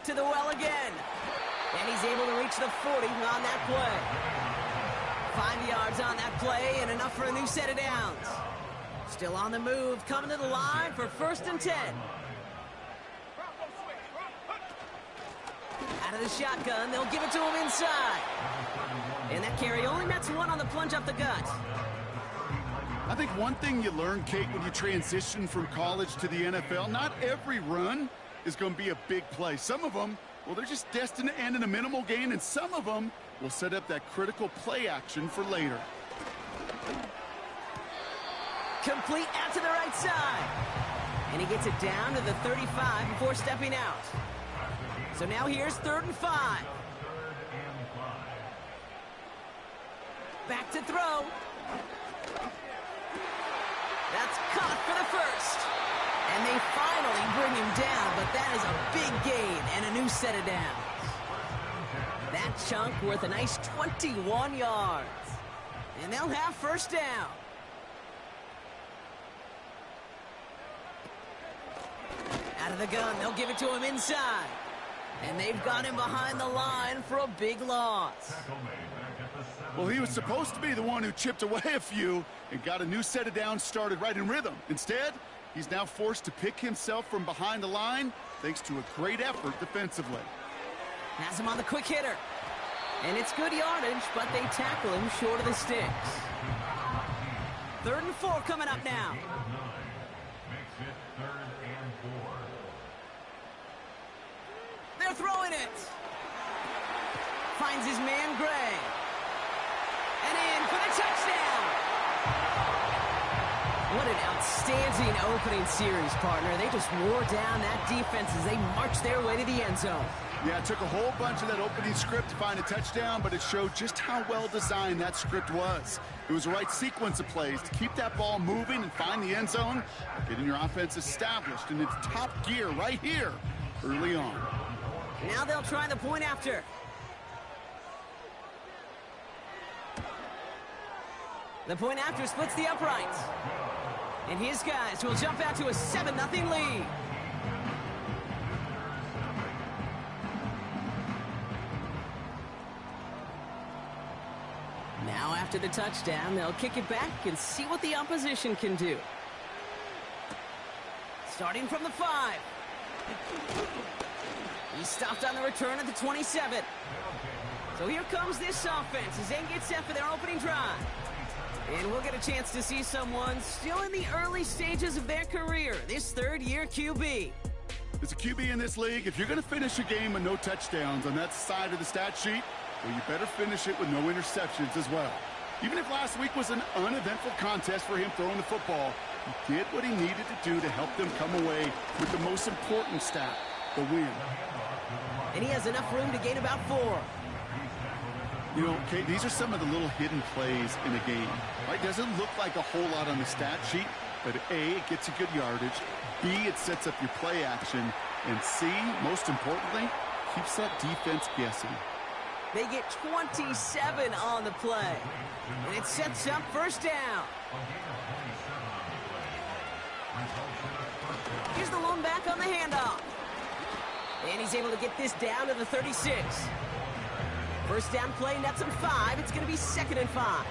Back to the well again. And he's able to reach the 40 on that play. 5 yards on that play and enough for a new set of downs. Still on the move, coming to the line for 1st and 10. Out of the shotgun, they'll give it to him inside. And that carry only nets 1 on the plunge up the gut. I think one thing you learn, Kate, when you transition from college to the NFL, not every run is going to be a big play. Some of them, well, they're just destined to end in a minimal gain, and some of them will set up that critical play action for later. Complete out to the right side. And he gets it down to the 35 before stepping out. So now here's 3rd and 5. Back to throw. That's caught for the 1st. And they finally bring him down, but that is a big gain and a new set of downs. That chunk worth a nice 21 yards. And they'll have 1st down. Out of the gun, they'll give it to him inside. And they've got him behind the line for a big loss. Well, he was supposed to be the one who chipped away a few and got a new set of downs started right in rhythm. Instead, he's now forced to pick himself from behind the line thanks to a great effort defensively. Has him on the quick hitter. And it's good yardage, but they tackle him short of the sticks. 3rd and 4 coming up now. They're throwing it. Finds his man, Gray. And in for the touchdown. What an outstanding opening series, partner. They just wore down that defense as they marched their way to the end zone. Yeah, it took a whole bunch of that opening script to find a touchdown, but it showed just how well designed that script was. It was the right sequence of plays to keep that ball moving and find the end zone, getting your offense established in its top gear right here early on. Now they'll try the point after. The point after splits the uprights. And his guys will jump out to a 7-0 lead. Now after the touchdown, they'll kick it back and see what the opposition can do. Starting from the 5. He stopped on the return at the 27. So here comes this offense as they get set for their opening drive. And we'll get a chance to see someone still in the early stages of their career, this 3rd-year QB. As a QB in this league, if you're going to finish a game with no touchdowns on that side of the stat sheet, well, you better finish it with no interceptions as well. Even if last week was an uneventful contest for him throwing the football, he did what he needed to do to help them come away with the most important stat, the win. And he has enough room to gain about 4. You know, Kate, these are some of the little hidden plays in a game. Right? Doesn't look like a whole lot on the stat sheet, but A, it gets you good yardage. B, it sets up your play action. And C, most importantly, keeps that defense guessing. They get 27 on the play. And it sets up 1st down. Here's the lone back on the handoff. And he's able to get this down to the 36. 1st down play nets him 5. It's going to be 2nd and 5.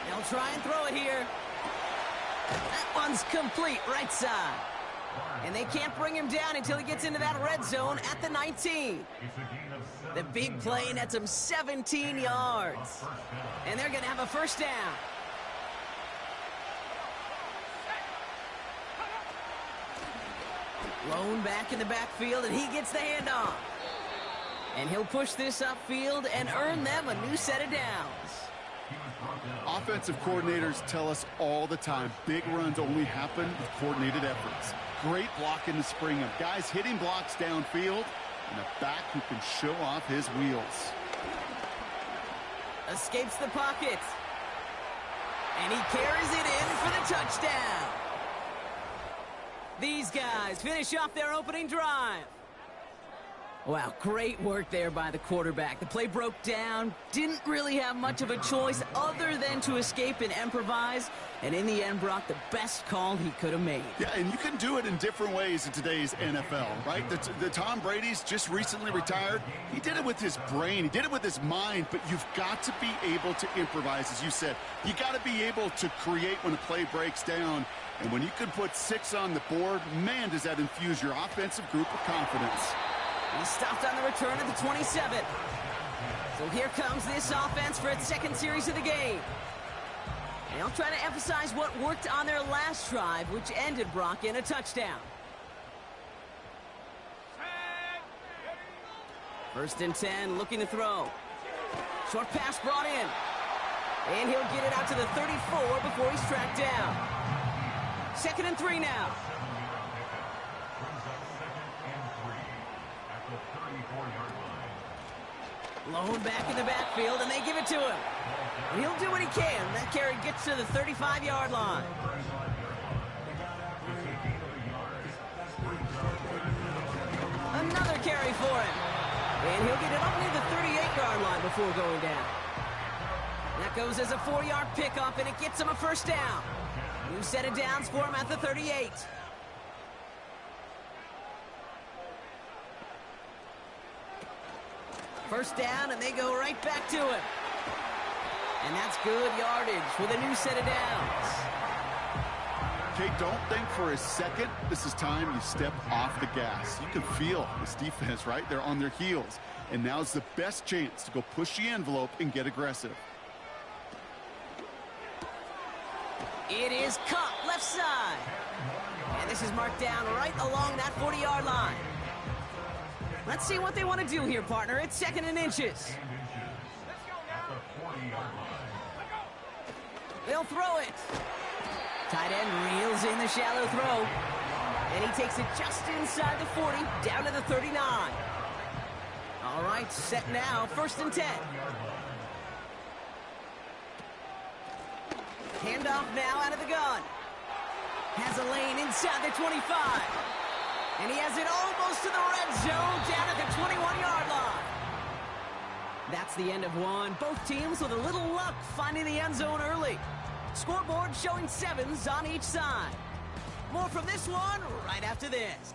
They'll try and throw it here. That one's complete, right side. And they can't bring him down until he gets into that red zone at the 19. The big play nets him 17 yards. And they're going to have a 1st down. Lone back in the backfield, and he gets the handoff. And he'll push this upfield and earn them a new set of downs. Offensive coordinators tell us all the time, big runs only happen with coordinated efforts. Great blocking to spring them. Guys hitting blocks downfield, and a back who can show off his wheels. Escapes the pocket. And he carries it in for the touchdown. These guys finish off their opening drive. Wow, great work there by the quarterback. The play broke down, didn't really have much of a choice other than to escape and improvise, and in the end brought the best call he could have made. Yeah, and you can do it in different ways in today's NFL, right? The Tom Brady's just recently retired. He did it with his brain. He did it with his mind, but you've got to be able to improvise, as you said. You got to be able to create when a play breaks down. And when you can put 6 on the board, man, does that infuse your offensive group with confidence. He stopped on the return at the 27. So here comes this offense for its second series of the game. They'll try to emphasize what worked on their last drive, which ended, Brock, in a touchdown. 1st and 10, looking to throw. Short pass brought in. And he'll get it out to the 34 before he's tracked down. 2nd and 3 now. Lone back in the backfield, and they give it to him. And he'll do what he can. That carry gets to the 35-yard line. Another carry for him. And he'll get it up near the 38-yard line before going down. That goes as a 4-yard pickup, and it gets him a 1st down. New set of downs for him at the 38. First down, and they go right back to him. And that's good yardage with a new set of downs. Okay, don't think for a second this is time you step off the gas. You can feel this defense, right? They're on their heels. And now's the best chance to go push the envelope and get aggressive. It is cut left side. And this is marked down right along that 40-yard line. Let's see what they want to do here, partner. It's 2nd and inches. They'll throw it. Tight end reels in the shallow throw. And he takes it just inside the 40, down to the 39. All right, set now, 1st and 10. Handoff now out of the gun. Has a lane inside the 25. And he has it almost to the red zone, down at the 21-yard line. That's the end of one. Both teams with a little luck finding the end zone early. Scoreboard showing 7s on each side. More from this one right after this.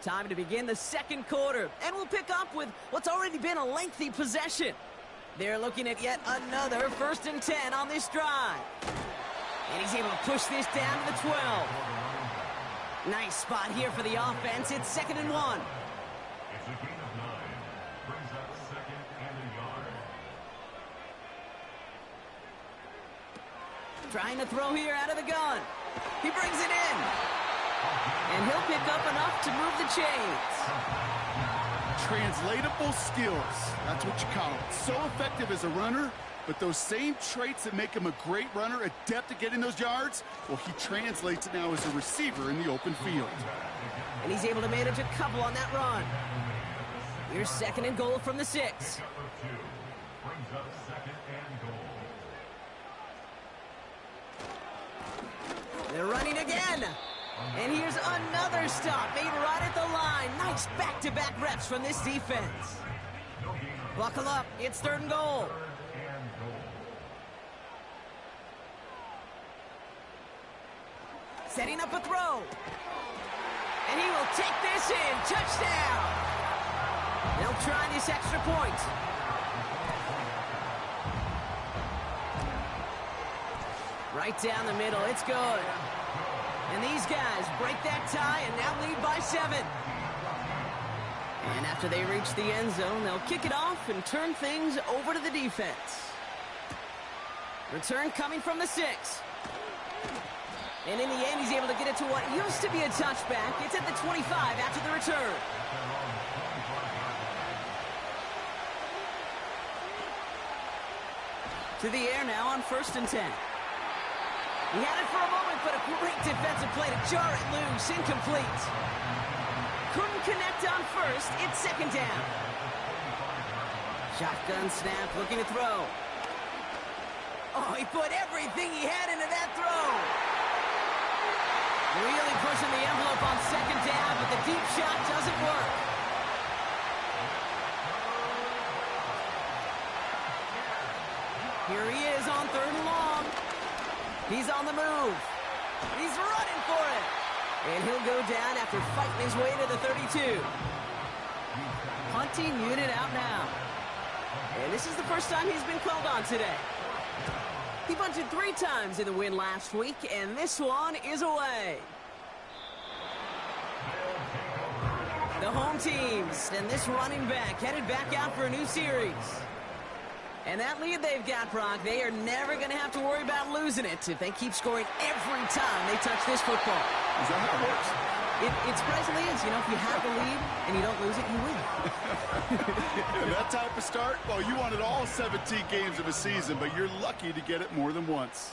Time to begin the 2nd quarter, and we'll pick up with what's already been a lengthy possession. They're looking at yet another 1st and 10 on this drive. And he's able to push this down to the 12. Nice spot here for the offense. It's 2nd and 1. It's a gain of 9. Brings up 2nd and a yard. Trying to throw here out of the gun. He brings it in. And he'll pick up enough to move the chains. Translatable skills. That's what you call it. So effective as a runner, but those same traits that make him a great runner, adept at getting those yards, well, he translates it now as a receiver in the open field. And he's able to manage a couple on that run. Here's 2nd and goal from the 6. Brings up 2nd and goal. They're running again. And here's another stop made right at the line. Nice back-to-back reps from this defense. Buckle up. It's 3rd and goal. Setting up a throw. And he will take this in. Touchdown. They'll try this extra point. Right down the middle. It's good. And these guys break that tie and now lead by 7. And after they reach the end zone, they'll kick it off and turn things over to the defense. Return coming from the 6. And in the end, he's able to get it to what used to be a touchback. It's at the 25 after the return. To the air now on 1st and 10. He had it for a moment, but a great defensive play to jar it loose. Incomplete. Couldn't connect on 1st. It's 2nd down. Shotgun snap, looking to throw. Oh, he put everything he had into that throw. Really pushing the envelope on second down, but the deep shot doesn't work. Here he is on 3rd and long. He's on the move. He's running for it. And he'll go down after fighting his way to the 32. Punting unit out now. And this is the first time he's been called on today. He punted 3 times in the win last week, and this one is away. The home teams and this running back headed back out for a new series. And that lead they've got, Brock, they are never going to have to worry about losing it if they keep scoring every time they touch this football. Is that how it works? It surprisingly is. You know, if you have the lead and you don't lose it, you win. And that type of start, well, you wanted all 17 games of a season, but you're lucky to get it more than once.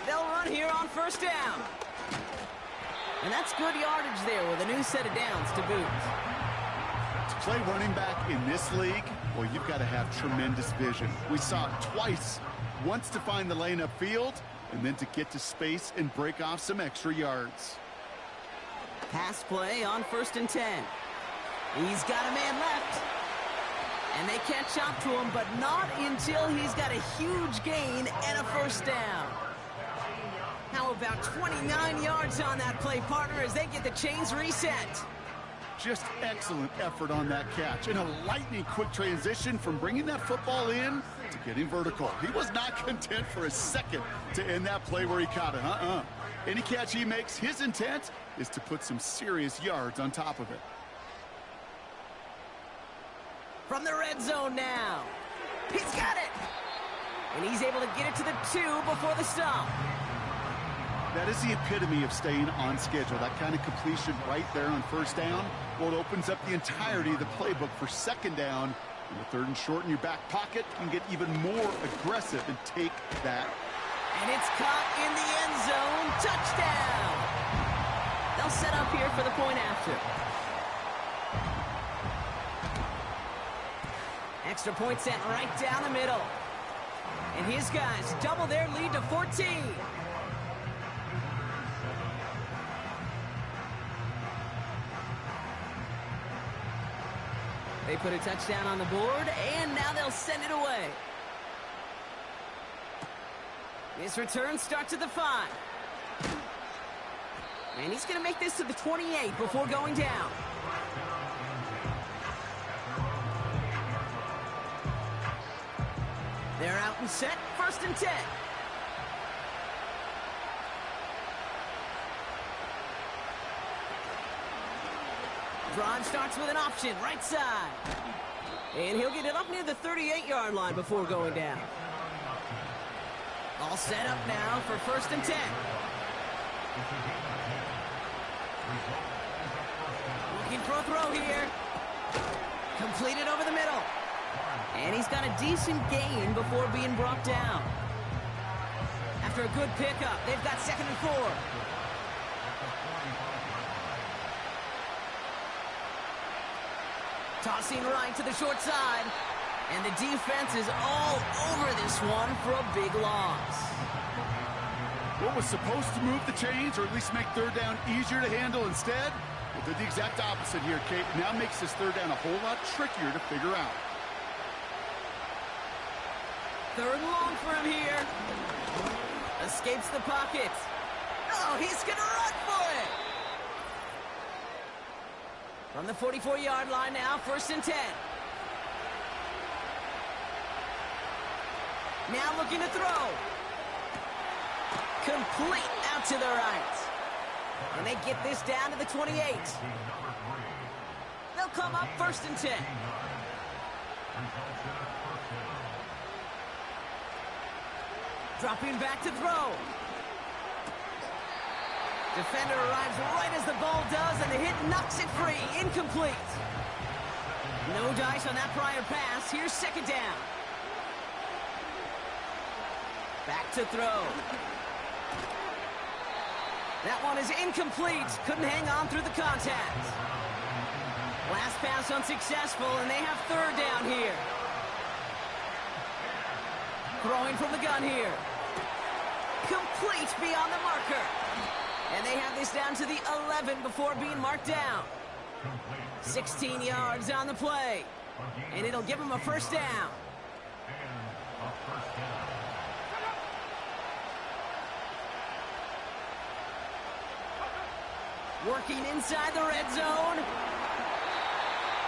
They'll run here on 1st down. And that's good yardage there with a new set of downs to boot. To play running back in this league, well, you've got to have tremendous vision. We saw it twice. Once to find the lane upfield, and then to get to space and break off some extra yards. Pass play on 1st and 10. He's got a man left. And they catch up to him, but not until he's got a huge gain and a 1st down. How about 29 yards on that play, partner, as they get the chains reset. Just excellent effort on that catch. And a lightning quick transition from bringing that football in to getting vertical. He was not content for a second to end that play where he caught it. Any catch he makes, his intent is to put some serious yards on top of it. From the red zone now. He's got it. And he's able to get it to the 2 before the stop. That is the epitome of staying on schedule. That kind of completion right there on 1st down. Well, it opens up the entirety of the playbook for 2nd down. And the 3rd and short in your back pocket can get even more aggressive and take that. And it's caught in the end zone. Touchdown. They'll set up here for the point after. Extra point set right down the middle. And his guys double their lead to 14. They put a touchdown on the board, and now they'll send it away. His return starts at the 5. And he's going to make this to the 28 before going down. They're out and set, 1st and 10. Drive starts with an option, right side. And he'll get it up near the 38-yard line before going down. All set up now for 1st and 10. Looking for a throw here. Completed over the middle. And he's got a decent gain before being brought down. After a good pickup, they've got 2nd and 4. Tossing right to the short side. And the defense is all over this one for a big loss. What was supposed to move the chains, or at least make 3rd down easier to handle instead? Well, did the exact opposite here, Kate. Now makes this 3rd down a whole lot trickier to figure out. 3rd and long for him here. Escapes the pocket. Oh, he's going to run for it. From the 44-yard line now, 1st and 10. Now looking to throw. Complete out to the right. And they get this down to the 28. They'll come up 1st and 10. Dropping back to throw. Defender arrives right as the ball does, and the hit knocks it free. Incomplete. No dice on that prior pass. Here's 2nd down. Back to throw. That one is incomplete. Couldn't hang on through the contact. Last pass unsuccessful, and they have 3rd down here. Throwing from the gun here. Complete beyond the marker. And they have this down to the 11 before being marked down. 16 yards on the play. And it'll give them a first down. Working inside the red zone.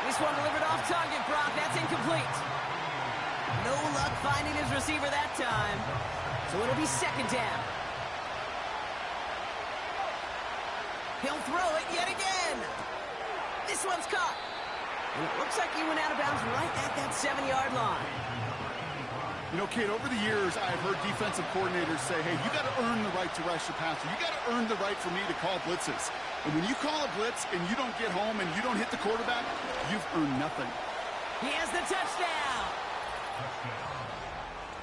This one delivered off target, Brock. That's incomplete. No luck finding his receiver that time. So it'll be second down. He'll throw it yet again. This one's caught. And it looks like he went out of bounds right at that 7-yard line. You know, kid, over the years, I've heard defensive coordinators say, hey, you got to earn the right to rush your passer. You got to earn the right for me to call blitzes. And when you call a blitz and you don't get home and you don't hit the quarterback, you've earned nothing. He has the touchdown.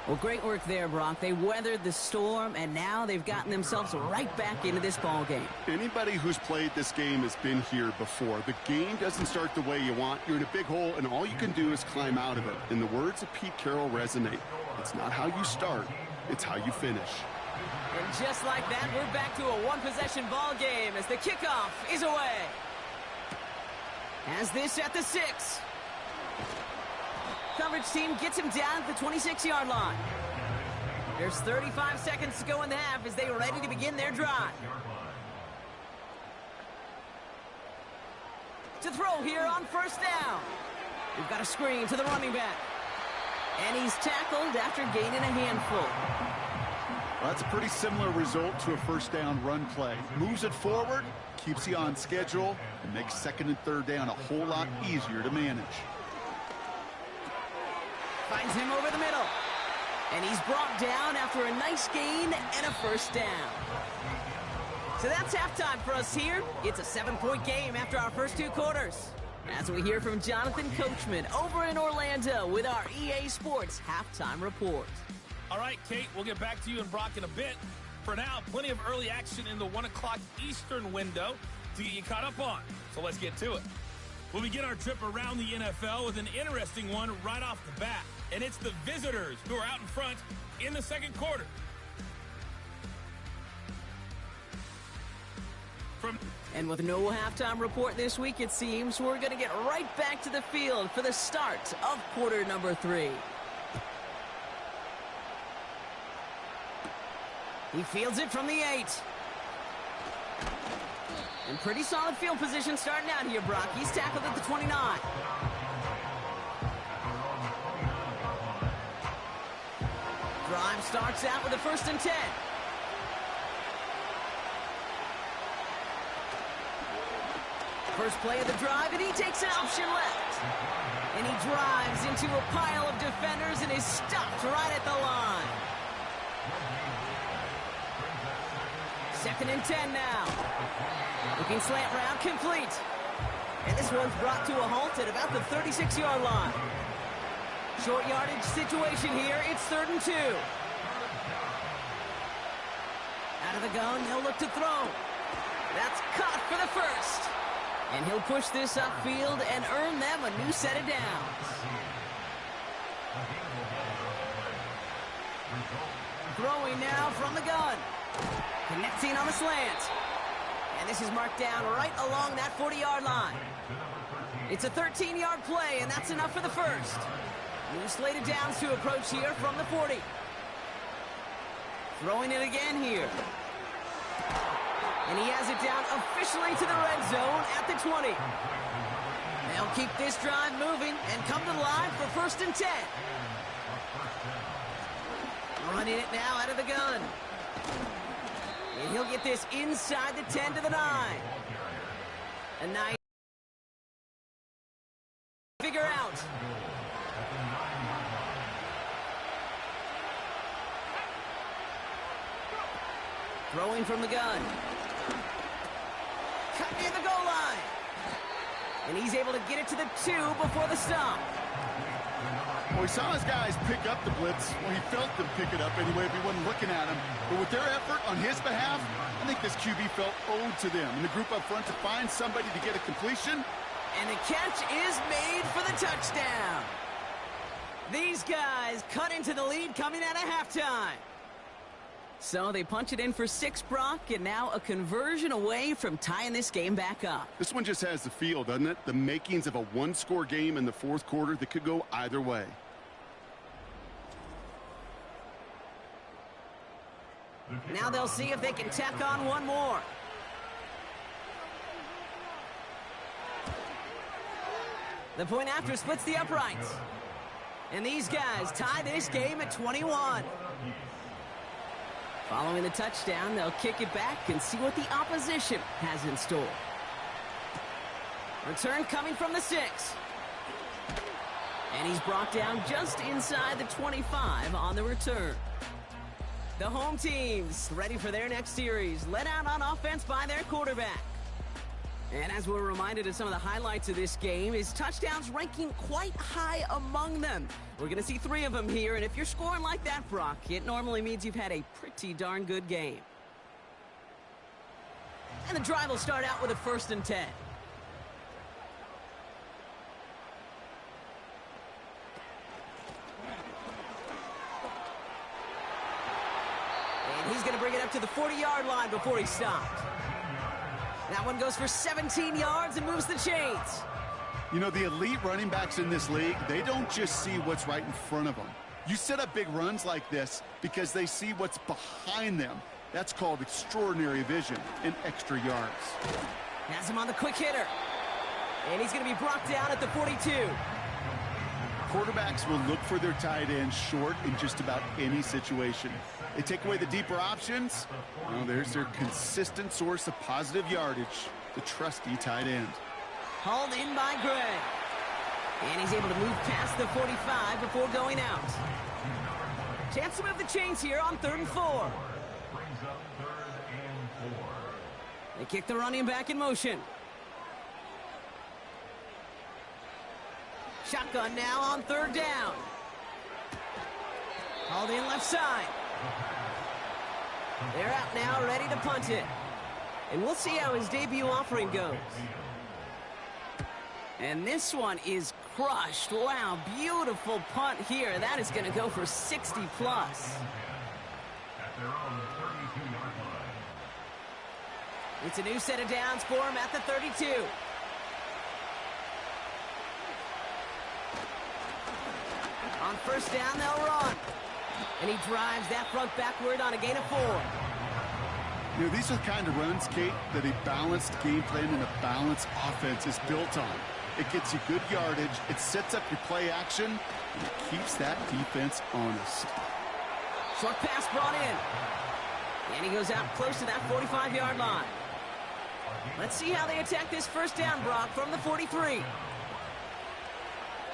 Well, great work there, Brock. They weathered the storm, and now they've gotten themselves right back into this ball game. Anybody who's played this game has been here before. The game doesn't start the way you want. You're in a big hole, and all you can do is climb out of it. And the words of Pete Carroll resonate. It's not how you start, it's how you finish. And just like that, we're back to a one-possession ball game as the kickoff is away. Has this at the 6. Coverage team gets him down at the 26-yard line. There's 35 seconds to go in the half as they are ready to begin their drive. To throw here on first down. We've got a screen to the running back. And he's tackled after gaining a handful. Well, that's a pretty similar result to a first down run play. Moves it forward, keeps you on schedule, and makes second and third down a whole lot easier to manage. Finds him over the middle. And he's brought down after a nice gain and a first down. So that's halftime for us here. It's a 7-point game after our first 2 quarters. As we hear from Jonathan Coachman over in Orlando with our EA Sports Halftime Report. All right, Kate, we'll get back to you and Brock in a bit. For now, plenty of early action in the 1 o'clock Eastern window to get you caught up on. So let's get to it. We'll begin our trip around the NFL with an interesting one right off the bat. And it's the visitors who are out in front in the second quarter. And with no halftime report this week, it seems we're going to get right back to the field for the start of quarter number 3. He fields it from the 8. And pretty solid field position starting out here, Brock. He's tackled at the 29. Drive starts out with a 1st and 10. First play of the drive, and he takes an option left. And he drives into a pile of defenders and is stopped right at the line. 2nd and 10 now. Looking slant route, complete. And this one's brought to a halt at about the 36-yard line. Short yardage situation here. It's 3rd and 2. Out of the gun, he'll look to throw. That's caught for the first. And he'll push this upfield and earn them a new set of downs. Throwing now from the gun. Connecting on the slant. And this is marked down right along that 40-yard line. It's a 13-yard play, and that's enough for the first. New slate of downs to approach here from the 40. Throwing it again here. And he has it down officially to the red zone at the 20. They'll keep this drive moving and come to the line for 1st and 10. Running it now out of the gun. And he'll get this inside the 10 to the 9. A nice figure out. Throwing from the gun. Cut near the goal line. And he's able to get it to the 2 before the stop. Well, we saw his guys pick up the blitz. Well, he felt them pick it up anyway if he wasn't looking at him. But with their effort on his behalf, I think this QB felt owed to them. And the group up front to find somebody to get a completion. And the catch is made for the touchdown. These guys cut into the lead coming out of halftime. So they punch it in for 6, Brock, and now a conversion away from tying this game back up. This one just has the feel, doesn't it? The makings of a one-score game in the fourth quarter that could go either way. Now they'll see if they can tack on one more. The point after splits the uprights. And these guys tie this game at 21. Following the touchdown, they'll kick it back and see what the opposition has in store. Return coming from the 6. And he's brought down just inside the 25 on the return. The home teams ready for their next series, led out on offense by their quarterback. And as we're reminded of some of the highlights of this game, his touchdowns ranking quite high among them. We're going to see 3 of them here, and if you're scoring like that, Brock, it normally means you've had a pretty darn good game. And the drive will start out with a 1st and 10. And he's going to bring it up to the 40-yard line before he's stopped. That one goes for 17 yards and moves the chains. You know, the elite running backs in this league, they don't just see what's right in front of them. You set up big runs like this because they see what's behind them. That's called extraordinary vision and extra yards. Has him on the quick hitter. And he's going to be brought down at the 42. Quarterbacks will look for their tight end short in just about any situation. They take away the deeper options. Well, there's their consistent source of positive yardage, the trusty tight end. Hauled in by Gray. And he's able to move past the 45 before going out. Chance to move the chains here on 3rd and 4. Brings up 3rd and 4. They kick the running back in motion. Shotgun now on 3rd down. Hauled in left side. They're out now, ready to punt it. And we'll see how his debut offering goes. And this one is crushed. Wow, beautiful punt here. That is going to go for 60+. At their own 32-yard line. It's a new set of downs for him at the 32. On 1st down, they'll run. And he drives that front backward on a gain of 4. You know, these are the kind of runs, Kate, that a balanced game plan and a balanced offense is built on. It gets you good yardage, it sets up your play action, and it keeps that defense honest. Short pass brought in. And he goes out close to that 45-yard line. Let's see how they attack this 1st down, Brock, from the 43.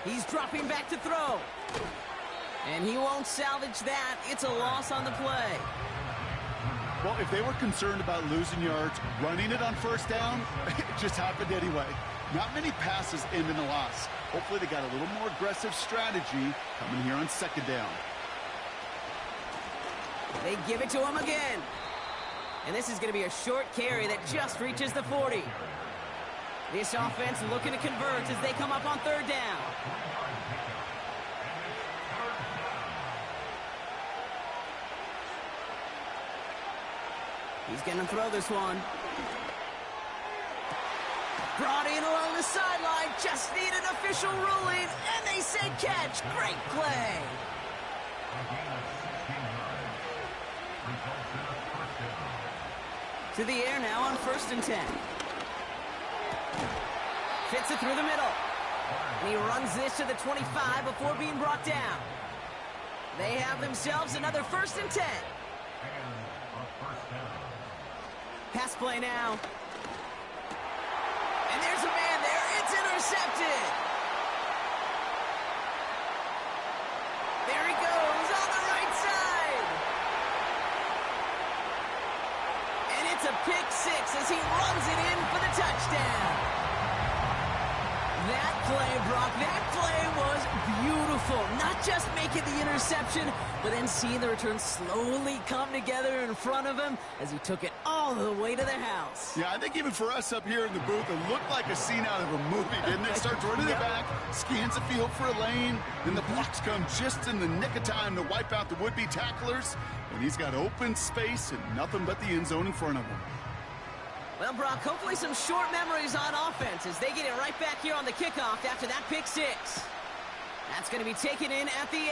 He's dropping back to throw. And he won't salvage that. It's a loss on the play. Well, if they were concerned about losing yards, running it on 1st down, it just happened anyway. Not many passes end in a loss. Hopefully they got a little more aggressive strategy coming here on 2nd down. They give it to him again. And this is going to be a short carry that just reaches the 40. This offense looking to convert as they come up on 3rd down. He's going to throw this one. Brought in along the sideline. Just need an official ruling. And they say catch. Great play. To the air now on 1st and 10. Fits it through the middle. And he runs this to the 25 before being brought down. They have themselves another 1st and 10. Pass play now. And there's a man there. It's intercepted. There he goes on the right side. And it's a pick 6 as he runs it in for the touchdown. That play, Brock, that play was beautiful. Not just making the interception, but then seeing the return slowly come together in front of him as he took it all the way to the house. Yeah, I think even for us up here in the booth, it looked like a scene out of a movie, didn't it? Starts running it back, scans the field for a lane, then the blocks come just in the nick of time to wipe out the would-be tacklers, and he's got open space and nothing but the end zone in front of him. Well, Brock, hopefully some short memories on offense as they get it right back here on the kickoff after that pick six. That's going to be taken in at the 8.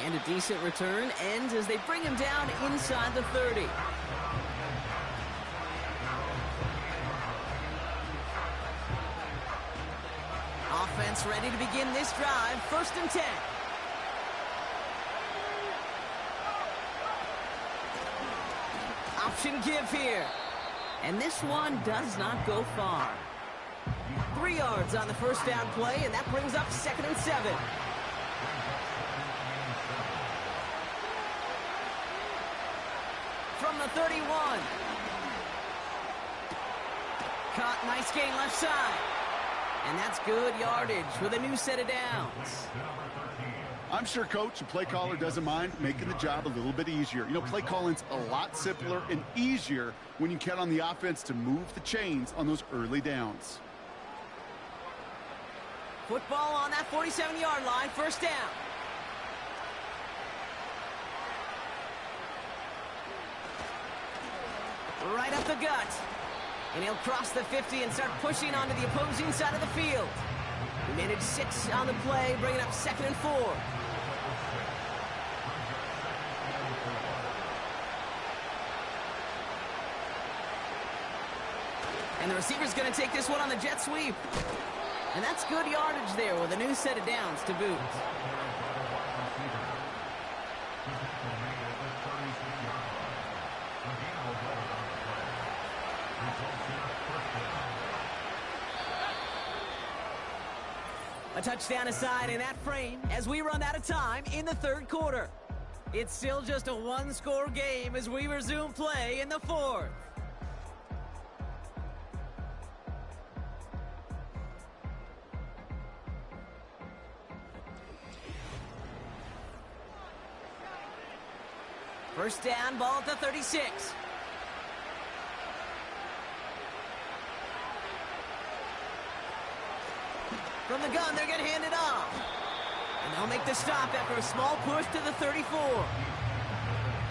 And a decent return ends as they bring him down inside the 30. Offense ready to begin this drive, 1st and 10. Option give here. And this one does not go far. 3 yards on the first down play, and that brings up 2nd and 7. From the 31. Caught, nice gain left side. And that's good yardage with a new set of downs. I'm sure Coach, the play caller, doesn't mind making the job a little bit easier. You know, play calling's a lot simpler and easier when you count on the offense to move the chains on those early downs. Football on that 47-yard line, 1st down. Right up the gut. And he'll cross the 50 and start pushing onto the opposing side of the field. He managed 6 on the play, bringing up 2nd and 4. And the receiver's going to take this one on the jet sweep. And that's good yardage there with a new set of downs to boot. A touchdown aside in that frame as we run out of time in the 3rd quarter. It's still just a 1-score game as we resume play in the 4th. First down, ball at the 36. From the gun, they're going to hand it off. And they'll make the stop after a small push to the 34.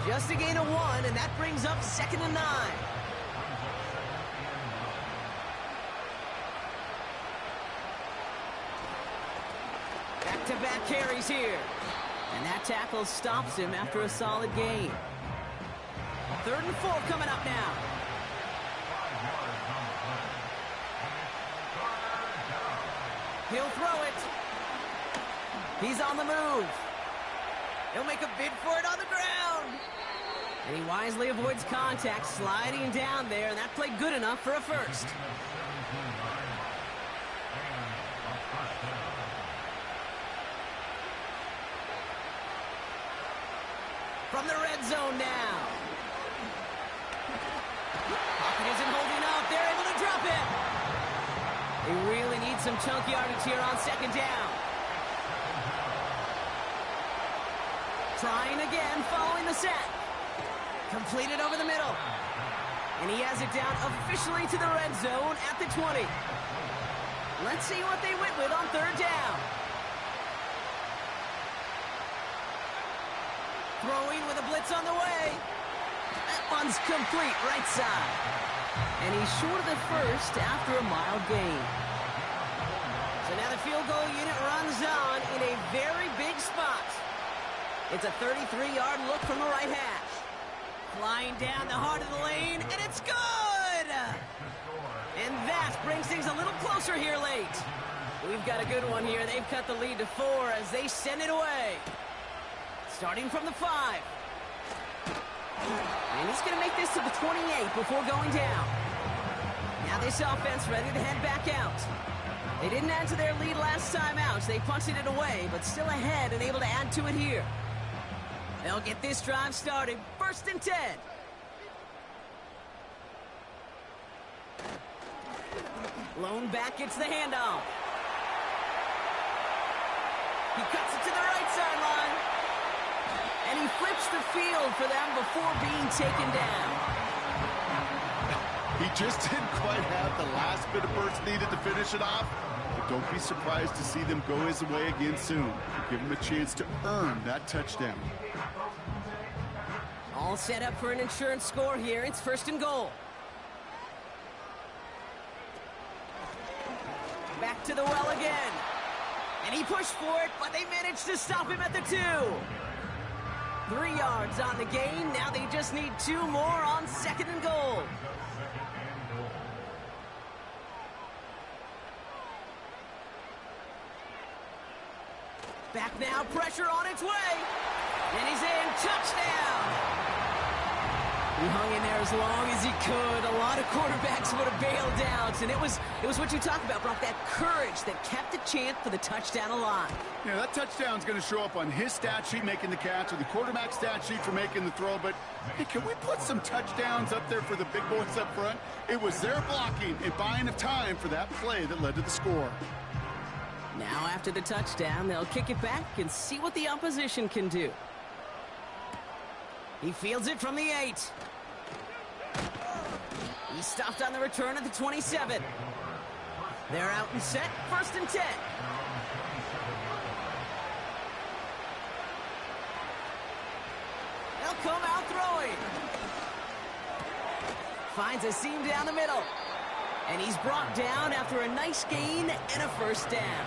Just a gain of 1, and that brings up 2nd and 9. Back-to-back carries here. And that tackle stops him after a solid gain. 3rd and 4 coming up now. He'll throw it. He's on the move. He'll make a bid for it on the ground. And he wisely avoids contact, sliding down there, and that played good enough for a first. From the red zone now. Pocket isn't holding up. They're able to drop it. They really need some chunk yardage here on 2nd down. Trying again following the set. Completed over the middle. And he has it down officially to the red zone at the 20. Let's see what they went with on 3rd down. Throwing with a blitz on the way. That one's complete, right side. And he's short of the first after a mild gain. So now the field goal unit runs on in a very big spot. It's a 33-yard look from the right hash. Flying down the heart of the lane, and it's good! And that brings things a little closer here late. We've got a good one here. They've cut the lead to 4 as they send it away. Starting from the 5. And he's going to make this to the 28 before going down. Now this offense ready to head back out. They didn't add to their lead last time out. They punted it away, but still ahead and able to add to it here. They'll get this drive started. 1st and 10. Lone back gets the handoff. He cuts it to the right sideline. And he flips the field for them before being taken down. He just didn't quite have the last bit of burst needed to finish it off. But don't be surprised to see them go his way again soon. Give him a chance to earn that touchdown. All set up for an insurance score here. It's 1st and goal. Back to the well again. And he pushed for it, but they managed to stop him at the 2. 3 yards on the gain. Now they just need 2 more on 2nd and goal. Back now, pressure on its way. And he's in. Touchdown. He hung in there as long as he could. A lot of quarterbacks would have bailed out. And it was what you talk about, Brock, that courage that kept the chant for the touchdown alive. Yeah, that touchdown's going to show up on his stat sheet making the catch or the quarterback stat sheet for making the throw. But, hey, can we put some touchdowns up there for the big boys up front? It was their blocking and buying of time for that play that led to the score. Now after the touchdown, they'll kick it back and see what the opposition can do. He fields it from the 8. He stopped on the return at the 27. They're out and set. 1st and 10. They'll come out throwing. Finds a seam down the middle. And he's brought down after a nice gain and a 1st down.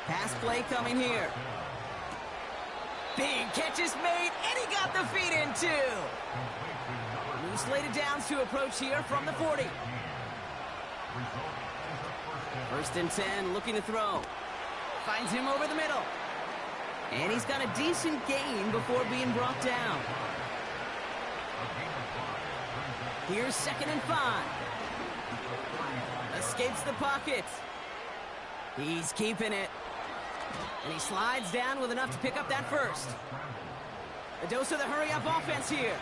Pass play coming here. Big catch is made, and he got the feet in, too. Loose slated downs to approach here from the 40. 1st and 10, looking to throw. Finds him over the middle. And he's got a decent gain before being brought down. Here's 2nd and 5. Escapes the pocket. He's keeping it. And he slides down with enough to pick up that 1st. A dose of the hurry-up offense here.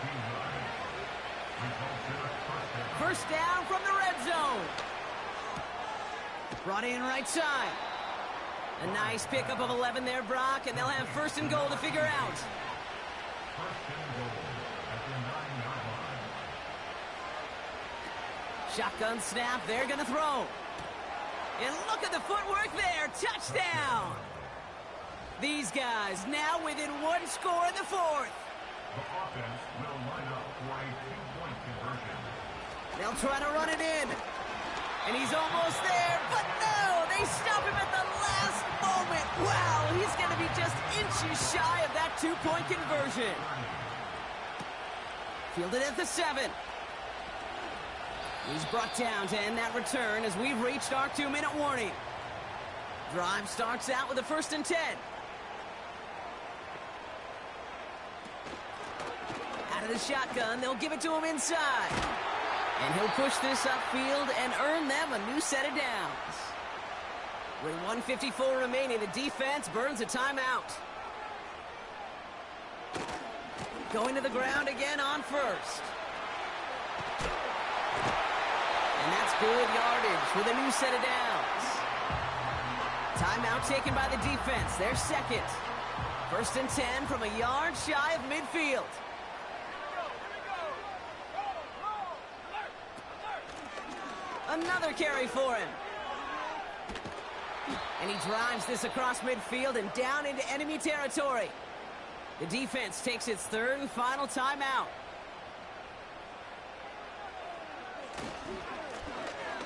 1st down from the red zone. Brought in right side. A nice pickup of 11 there, Brock, and they'll have 1st and goal to figure out. Shotgun snap, they're going to throw. And look at the footwork there, touchdown! These guys now within 1 score in the 4th. The offense will line up for a 2-point conversion. They'll try to run it in. And he's almost there, but no! They stop him at the last moment. Wow, he's going to be just inches shy of that 2-point conversion. Fielded at the 7. He's brought down to end that return as we've reached our 2-minute warning. Drive starts out with a 1st and 10. Out of the shotgun, they'll give it to him inside. And he'll push this upfield and earn them a new set of downs. With 1:54 remaining, the defense burns a timeout. Going to the ground again on 1st. And that's good yardage with a new set of downs. Timeout taken by the defense. Their 2nd. 1st and 10 from a yard shy of midfield. Another carry for him. And he drives this across midfield and down into enemy territory. The defense takes its 3rd and final timeout.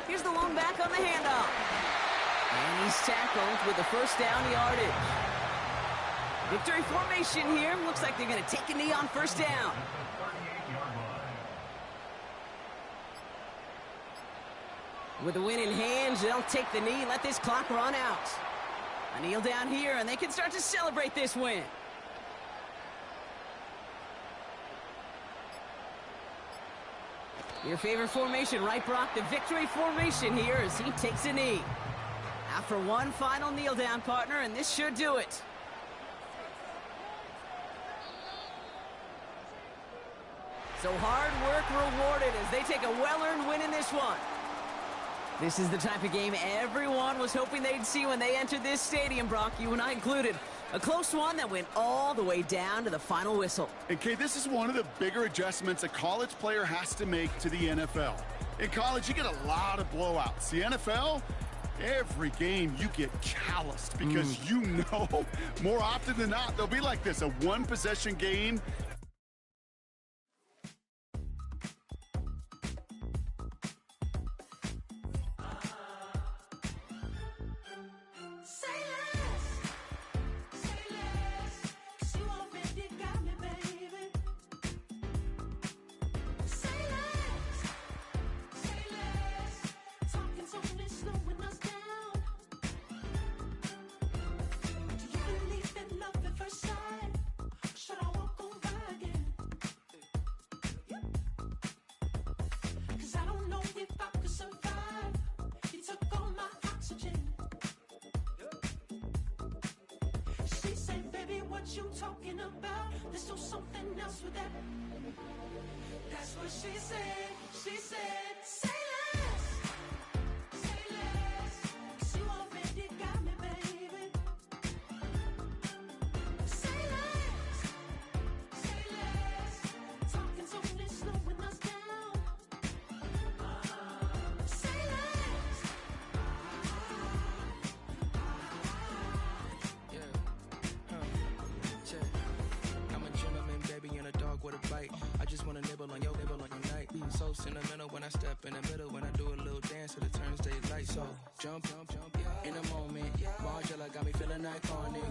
Here's the lone back on the handoff. And he's tackled with the 1st down yardage. Victory formation here. Looks like they're going to take a knee on 1st down. With the win in hand, they'll take the knee, let this clock run out. A kneel down here, and they can start to celebrate this win. Your favorite formation, right, Brock? The victory formation here as he takes a knee. After one final kneel down, partner, and this should do it. So hard work rewarded as they take a well-earned win in this one. This is the type of game everyone was hoping they'd see when they entered this stadium, Brock, you and I included. A close one that went all the way down to the final whistle. And Kay, this is one of the bigger adjustments a college player has to make to the NFL. In college, you get a lot of blowouts. The NFL, every game you get calloused because you know more often than not they'll be like this, a one-possession game. You talking about? Let's do something else with that. That's what she said. She said, say less. Say less. 'Cause you already got me, baby. Say less. Say less. Talking's only slowing us down. Say less. I'm a gentleman, baby, and a dog with a bite. I just wanna nibble on your night. So sentimental when I step in the middle. When I do a little dance till it turns daylight. So jump, in a moment. Margella got me feeling iconic.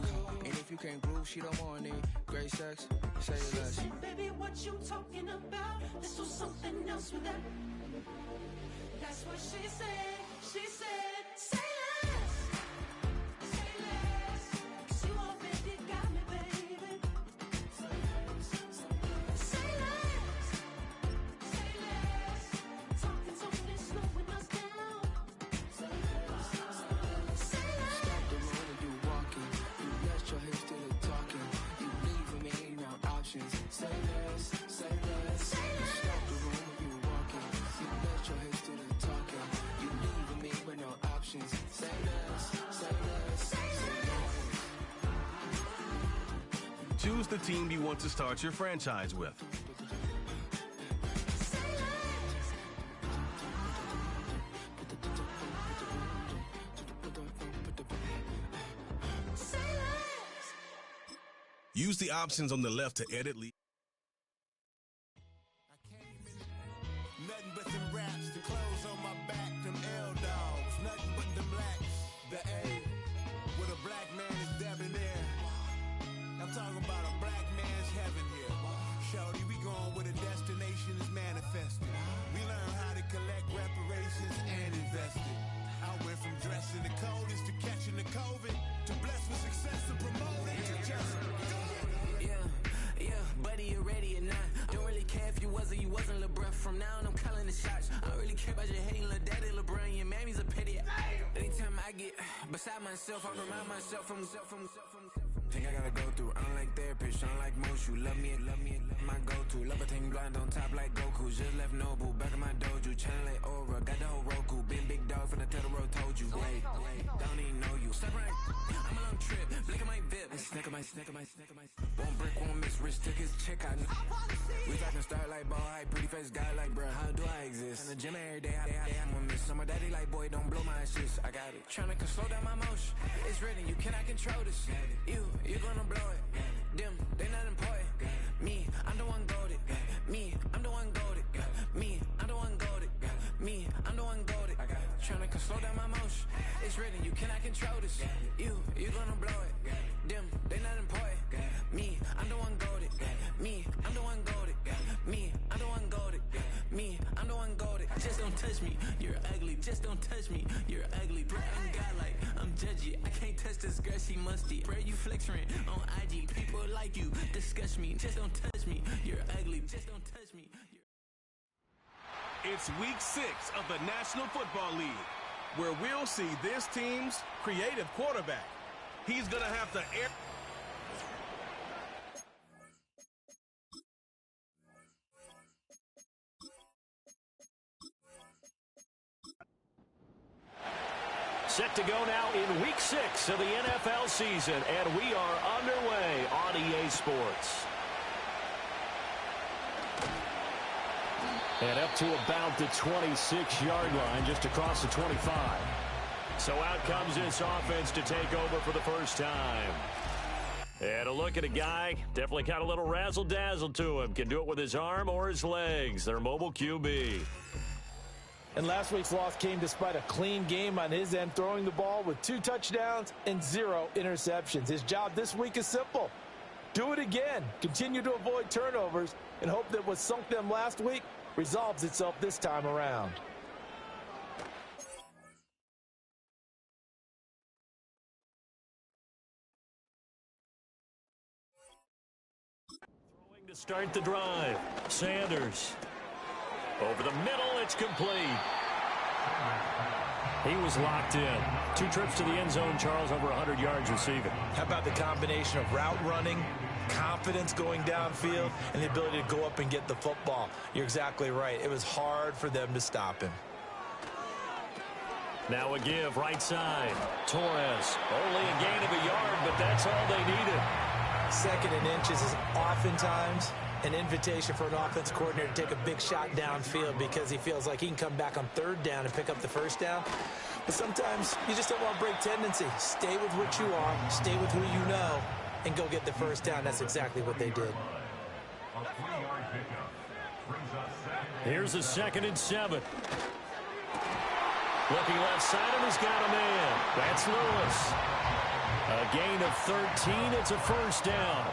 And if you can't groove, she don't want it. Great sex, say less. She said, baby, what you talking about? Let's do something else with that. That's what she said. She said, say less. Say less. 'Cause you already got me, baby. Say less. Say less. Talking's only slowing us down. Say less. Say less. Stop the road and you walking. You let your hips do the talking. You leaving me no options. Say less, say less. Say less. Stop the road when you walking. You let your hips do the talking. You leaving me with no options. Say less, say less, say less. Choose the team you want to start your franchise with. Say less. Use the options on the left to edit. Nothing but them raps, the clothes on my back, them L-dogs. Nothing but them blacks, the A, with a black man is debonair. I'm talking about a black man's heaven here. Shorty, we going where the destination is manifested. We learn how to collect reparations and invest it. I went from dressing the coldest to catching the COVID, to blessed with success and promoting to just Yeah, buddy, you ready or not? Don't really care if you was or you wasn't LeBron. From now on, I'm calling the shots. I don't really care about your hating little daddy LeBron. Your mammy's a pity. Anytime I get beside myself, I remind myself from. Think I gotta go through. I don't like therapists, I don't like most. You love me, my go-to. Love a thing blind on top like Goku. Just left Noble, back in my dojo. Channel like Aura, got the whole Roku. Been big dog from the Tether Road, told you. Wait, don't even know you. Step right, I'm a long trip. Blink at my VIP. Snack of my. One brick, one miss. Rich took his check, I know. We talking Starlight, ball high, pretty face guy like, bruh, how do I exist? In the gym every day, I'm gonna miss. Summer daddy like, boy, don't blow my assist. I got it. Tryna slow down my motion. It's written, you cannot control this. You gonna blow it. Them, they not important. Me, I'm the one goaded. Me, I'm the one goaded. Me, I'm the one goaded. Me, I'm the one goaded. Tryna slow down my motion. It's written, you cannot control this. You gonna blow it. Them, they not important. Me, I'm the one goaded. Me, I'm the one goaded. Me, I'm the one goaded. Me, I'm the one goaded. Just don't touch me, you're ugly. Just don't touch me, you're ugly. Bro, I'm godlike, I'm judgy. I can't touch this girl, she musty. Bro, you flexing on IG. People like you disgust me. Just don't touch me, you're ugly. Just don't touch me. It's week 6 of the National Football League, where we'll see this team's creative quarterback. He's gonna have to air. Set to go now in Week 6 of the NFL season, and we are underway on EA Sports. And up to about the 26-yard line, just across the 25. So out comes this offense to take over for the first time. And a look at a guy, definitely got a little razzle-dazzle to him. Can do it with his arm or his legs. Their mobile QB. And last week's loss came despite a clean game on his end, throwing the ball with 2 touchdowns and 0 interceptions. His job this week is simple. Do it again. Continue to avoid turnovers and hope that what sunk them last week resolves itself this time around. Throwing to start the drive. Sanders. Over the middle, it's complete. He was locked in. 2 trips to the end zone, Charles, over 100 yards receiving. How about the combination of route running, confidence going downfield, and the ability to go up and get the football? You're exactly right. It was hard for them to stop him. Now a give, right side. Torres, only a gain of a yard, but that's all they needed. 2nd and inches is oftentimes an invitation for an offense coordinator to take a big shot downfield because he feels like he can come back on 3rd down and pick up the 1st down. But sometimes you just don't want to break tendency. Stay with what you are, stay with who you know, and go get the 1st down. That's exactly what they did. Here's a 2nd and 7. Looking left side, and he's got a man. That's Lewis. A gain of 13. It's a 1st down.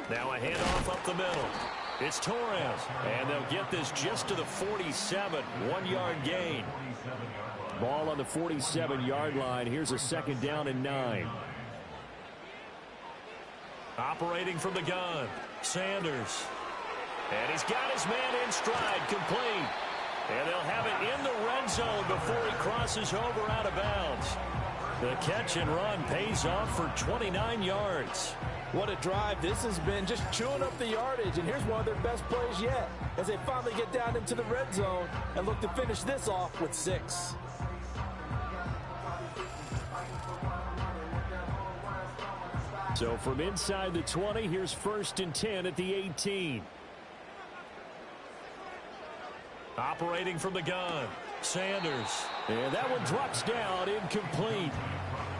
Now a handoff up the middle. It's Torres, and they'll get this just to the 47, 1-yard gain. Ball on the 47-yard line. Here's a 2nd down and 9. Operating from the gun, Sanders. And he's got his man in stride, complete. And they'll have it in the red zone before he crosses over out of bounds. The catch and run pays off for 29 yards. What a drive this has been, just chewing up the yardage, and here's one of their best plays yet as they finally get down into the red zone and look to finish this off with 6. So from inside the 20, here's 1st and 10 at the 18. Operating from the gun, Sanders. And that one drops down, incomplete.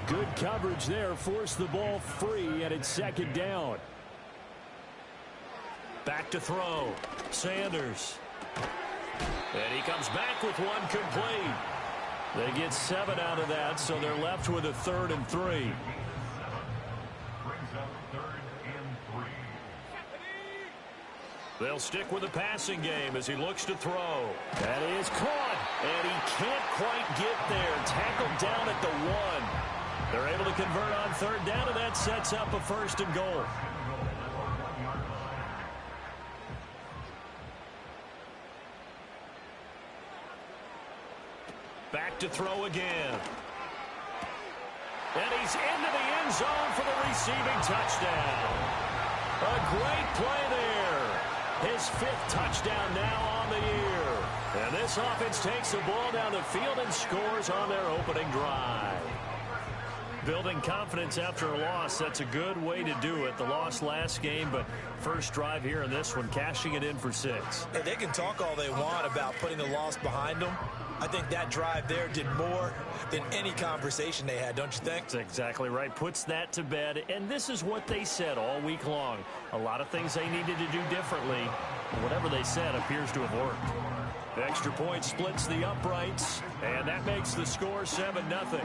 Good coverage there, forced the ball free, and it's 2nd down. Back to throw, Sanders. And he comes back with one complete. They get 7 out of that, so they're left with a 3rd and 3. They'll stick with the passing game as he looks to throw. That is caught, and he can't quite get there. Tackled down at the 1. They're able to convert on 3rd down, and that sets up a 1st and goal. Back to throw again. And he's into the end zone for the receiving touchdown. A great play there. His 5th touchdown now on the year. And this offense takes the ball down the field and scores on their opening drive. Building confidence after a loss, that's a good way to do it. The loss last game, but first drive here in this one, cashing it in for 6. Hey, they can talk all they want about putting the loss behind them. I think that drive there did more than any conversation they had, don't you think? That's exactly right. Puts that to bed, and this is what they said all week long. A lot of things they needed to do differently. Whatever they said appears to have worked. The extra point splits the uprights, and that makes the score 7-0.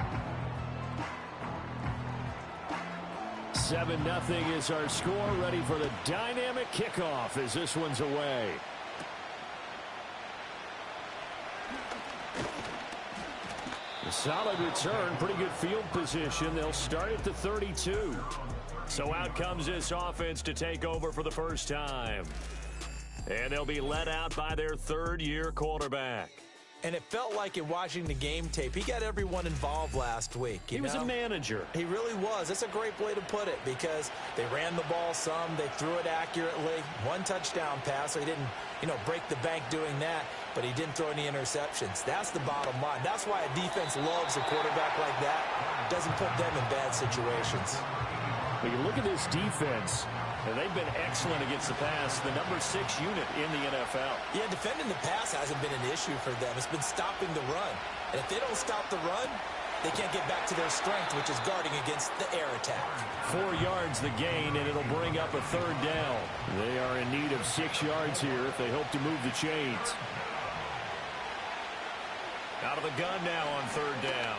7-0 is our score. Ready for the dynamic kickoff as this one's away. A solid return, pretty good field position. They'll start at the 32. So out comes this offense to take over for the first time. And they'll be led out by their 3rd-year quarterback. And it felt like in watching the game tape, he got everyone involved last week. He was a manager. He really was. That's a great way to put it because they ran the ball some, they threw it accurately. One touchdown pass, so he didn't, break the bank doing that, but he didn't throw any interceptions. That's the bottom line. That's why a defense loves a quarterback like that. Doesn't put them in bad situations. When you look at this defense, and they've been excellent against the pass, the number 6 unit in the NFL. Yeah, defending the pass hasn't been an issue for them. It's been stopping the run. And if they don't stop the run, they can't get back to their strength, which is guarding against the air attack. 4 yards the gain, and it'll bring up a 3rd down. They are in need of 6 yards here if they hope to move the chains. Out of the gun now on 3rd down.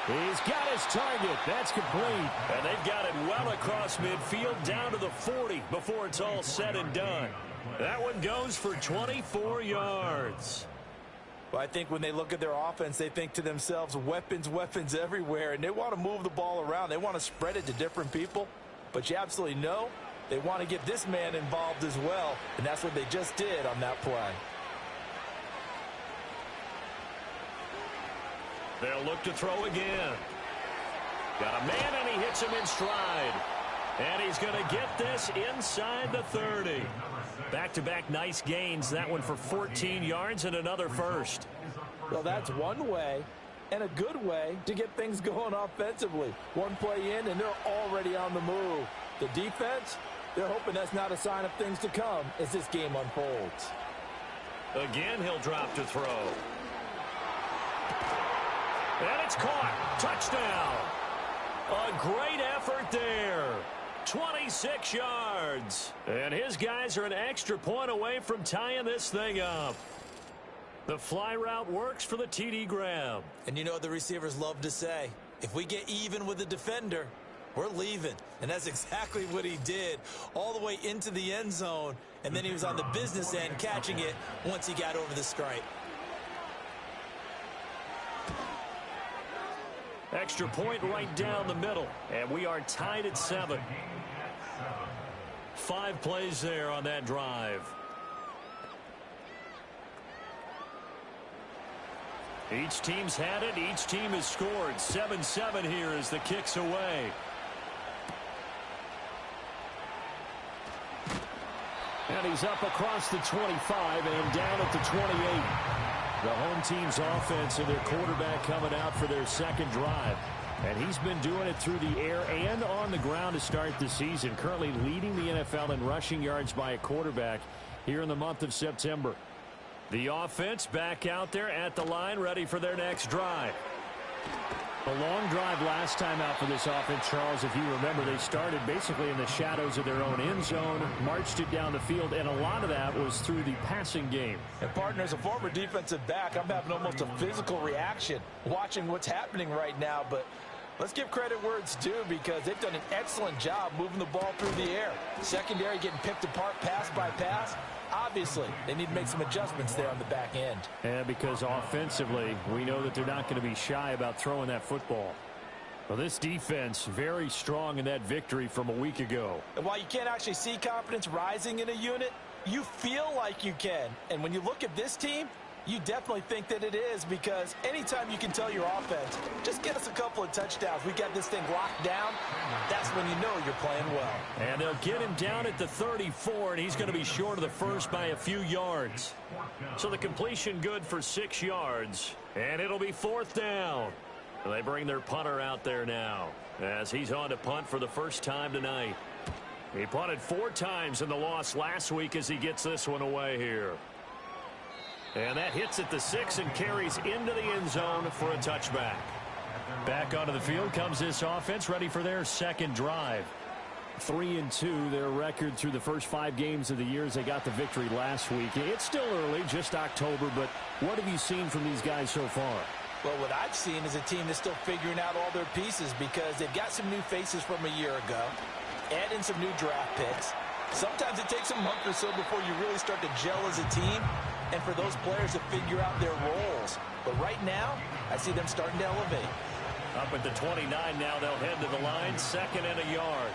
He's got his target. That's complete. And they've got it well across midfield down to the 40 before it's all said and done. That one goes for 24 yards. Well, I think when they look at their offense, they think to themselves, weapons, weapons everywhere, and they want to move the ball around. They want to spread it to different people. But you absolutely know they want to get this man involved as well, and that's what they just did on that play. They'll look to throw again. Got a man, and he hits him in stride. And he's going to get this inside the 30. Back-to-back nice gains. That one for 14 yards and another first. Well, that's one way and a good way to get things going offensively. One play in, and they're already on the move. The defense, they're hoping that's not a sign of things to come as this game unfolds. Again, he'll drop to throw. And it's caught. Touchdown. A great effort there. 26 yards. And his guys are an extra point away from tying this thing up. The fly route works for the TD grab. And you know what the receivers love to say? If we get even with the defender, we're leaving. And that's exactly what he did. All the way into the end zone. And then he was on the business end catching it once he got over the stripe. Extra point right down the middle. And we are tied at 7. 5 plays there on that drive. Each team's had it. Each team has scored. 7-7 here as the kick's away. And he's up across the 25 and down at the 28. The home team's offense and their quarterback coming out for their second drive. And he's been doing it through the air and on the ground to start the season. Currently leading the NFL in rushing yards by a quarterback here in the month of September. The offense back out there at the line, ready for their next drive. A long drive last time out for this offense, Charles. If you remember, they started basically in the shadows of their own end zone, marched it down the field, and a lot of that was through the passing game. And partner, as a former defensive back, I'm having almost a physical reaction watching what's happening right now. But let's give credit where it's due because they've done an excellent job moving the ball through the air. Secondary getting picked apart pass by pass. Obviously, they need to make some adjustments there on the back end. And because offensively, we know that they're not going to be shy about throwing that football. Well, this defense very strong in that victory from a week ago. And while you can't actually see confidence rising in a unit, you feel like you can. And when you look at this team, you definitely think that it is because anytime you can tell your offense, just get us a couple of touchdowns. We got this thing locked down. That's when you know you're playing well. And they'll get him down at the 34, and he's going to be short of the first by a few yards. So the completion good for 6 yards, and it'll be 4th down. They bring their punter out there now as he's on to punt for the first time tonight. He punted 4 times in the loss last week as he gets this one away here. And that hits at the 6 and carries into the end zone for a touchback. Back onto the field comes this offense, ready for their second drive. 3-2, their record through the first 5 games of the year as they got the victory last week. It's still early, just October, but what have you seen from these guys so far? Well, what I've seen is a team that's still figuring out all their pieces because they've got some new faces from a year ago, add in some new draft picks. Sometimes it takes a month or so before you really start to gel as a team and for those players to figure out their roles. But right now, I see them starting to elevate. Up at the 29 now, they'll head to the line, 2nd and a yard.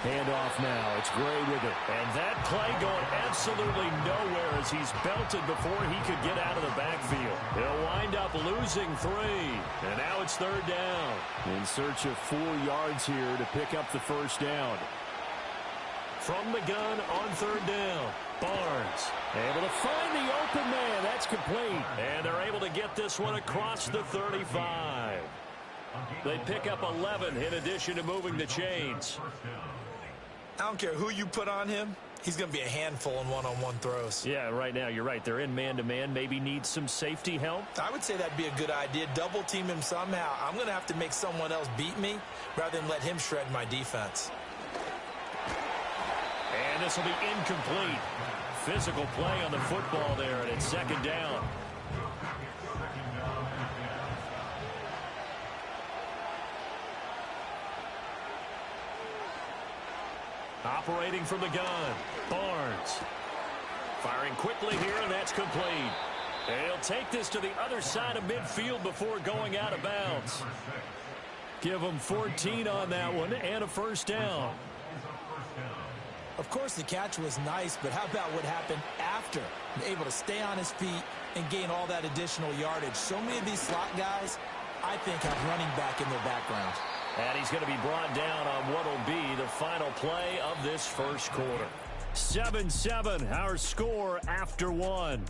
Handoff now. It's Gray with it. And that play going absolutely nowhere as he's belted before he could get out of the backfield. He'll wind up losing 3. And now it's 3rd down. In search of 4 yards here to pick up the first down. From the gun on 3rd down. Barnes able to find the open man. That's complete. And they're able to get this one across the 35. They pick up 11 in addition to moving the chains. I don't care who you put on him. He's going to be a handful in one-on-one throws. Yeah, right now you're right. They're in man-to-man. Maybe need some safety help. I would say that'd be a good idea. Double team him somehow. I'm going to have to make someone else beat me rather than let him shred my defense. And this will be incomplete. Physical play on the football there, and it's 2nd down. Operating from the gun, Barnes. Firing quickly here, and that's complete. And he'll take this to the other side of midfield before going out of bounds. Give him 14 on that one and a first down. Of course, the catch was nice, but how about what happened after? Able to stay on his feet and gain all that additional yardage. So many of these slot guys, I think, have running back in their background. And he's going to be brought down on what will be the final play of this first quarter. 7-7, our score after 1.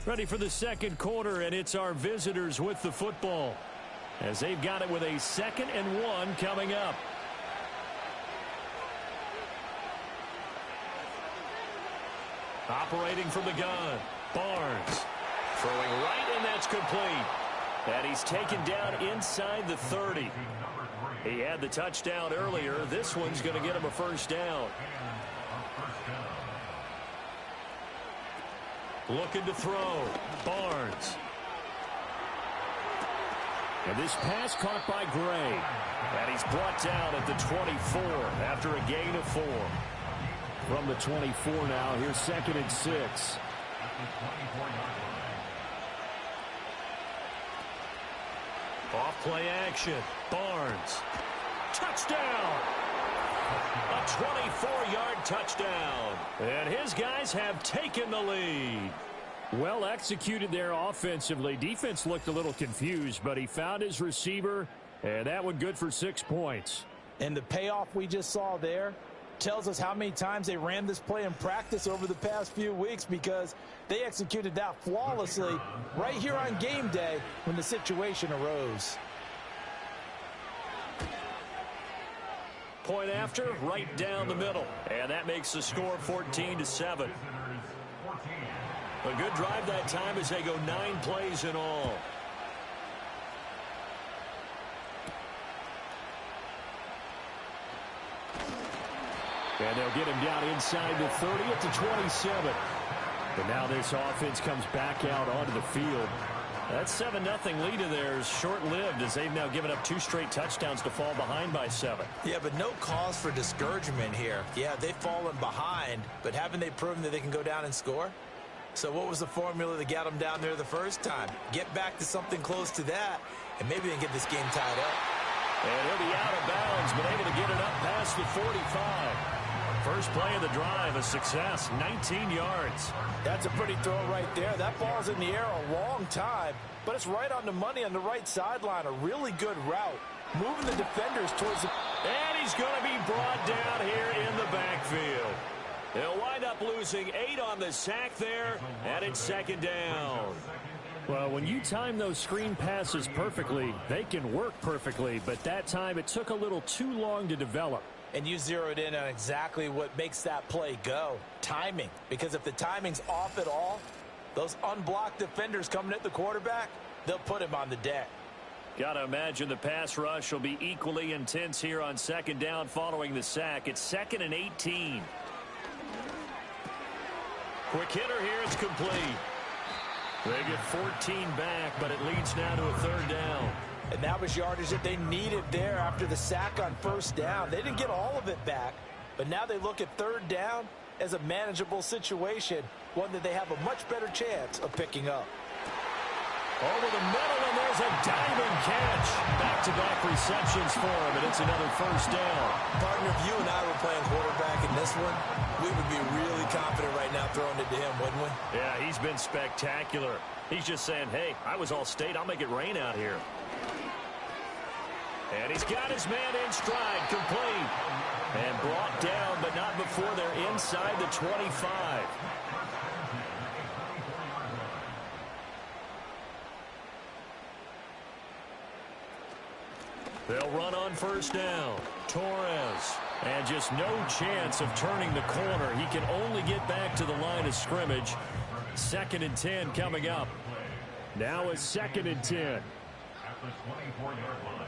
Ready for the second quarter, and it's our visitors with the football as they've got it with a 2nd and 1 coming up. Operating from the gun, Barnes. Throwing right, and that's complete. And he's taken down inside the 30. He had the touchdown earlier. This one's going to get him a first down. Looking to throw, Barnes. And this pass caught by Gray. And he's brought down at the 24 after a gain of 4. From the 24 now, here's 2nd and 6. Off play action, Barnes. Touchdown! A 24-yard touchdown. And his guys have taken the lead. Well executed there offensively. Defense looked a little confused, but he found his receiver, and that one good for 6 points. And the payoff we just saw there tells us how many times they ran this play in practice over the past few weeks, because they executed that flawlessly right here on game day when the situation arose. Point after, right down the middle. And that makes the score 14-7. A good drive that time as they go 9 plays in all. And they'll get him down inside the 30 at the 27. But now this offense comes back out onto the field. That 7-0 lead of theirs short-lived as they've now given up 2 straight touchdowns to fall behind by 7. Yeah, but no cause for discouragement here. Yeah, they've fallen behind, but haven't they proven that they can go down and score? So what was the formula that got them down there the first time? Get back to something close to that, and maybe they can get this game tied up. And he'll be out of bounds, but able to get it up past the 45. First play of the drive, a success, 19 yards. That's a pretty throw right there. That ball's in the air a long time, but it's right on the money on the right sideline. A really good route. Moving the defenders towards the... And he's going to be brought down here in the backfield. They'll wind up losing 8 on the sack there, and it's 2nd down. Well, when you time those screen passes perfectly, they can work perfectly, but that time it took a little too long to develop. And you zeroed in on exactly what makes that play go. Timing. Because if the timing's off at all, those unblocked defenders coming at the quarterback, they'll put him on the deck. Got to imagine the pass rush will be equally intense here on 2nd down following the sack. It's 2nd and 18. Quick hitter here, it's complete. They get 14 back, but it leads now to a 3rd down. And that was yardage that they needed there after the sack on 1st down. They didn't get all of it back, but now they look at 3rd down, as a manageable situation, one that they have a much better chance of picking up. Over the middle, and there's a diving catch. Back-to-back receptions for him, and it's another first down. Partner, if you and I were playing quarterback in this one, we would be really confident right now throwing it to him, wouldn't we? Yeah, he's been spectacular. He's just saying, hey, I was all state. I'll make it rain out here. And he's got his man in stride, complete. And brought down, but not before they're inside the 25. They'll run on first down. Torres. And just no chance of turning the corner. He can only get back to the line of scrimmage. 2nd and 10 coming up. Now a 2nd and 10. At the 24-yard line.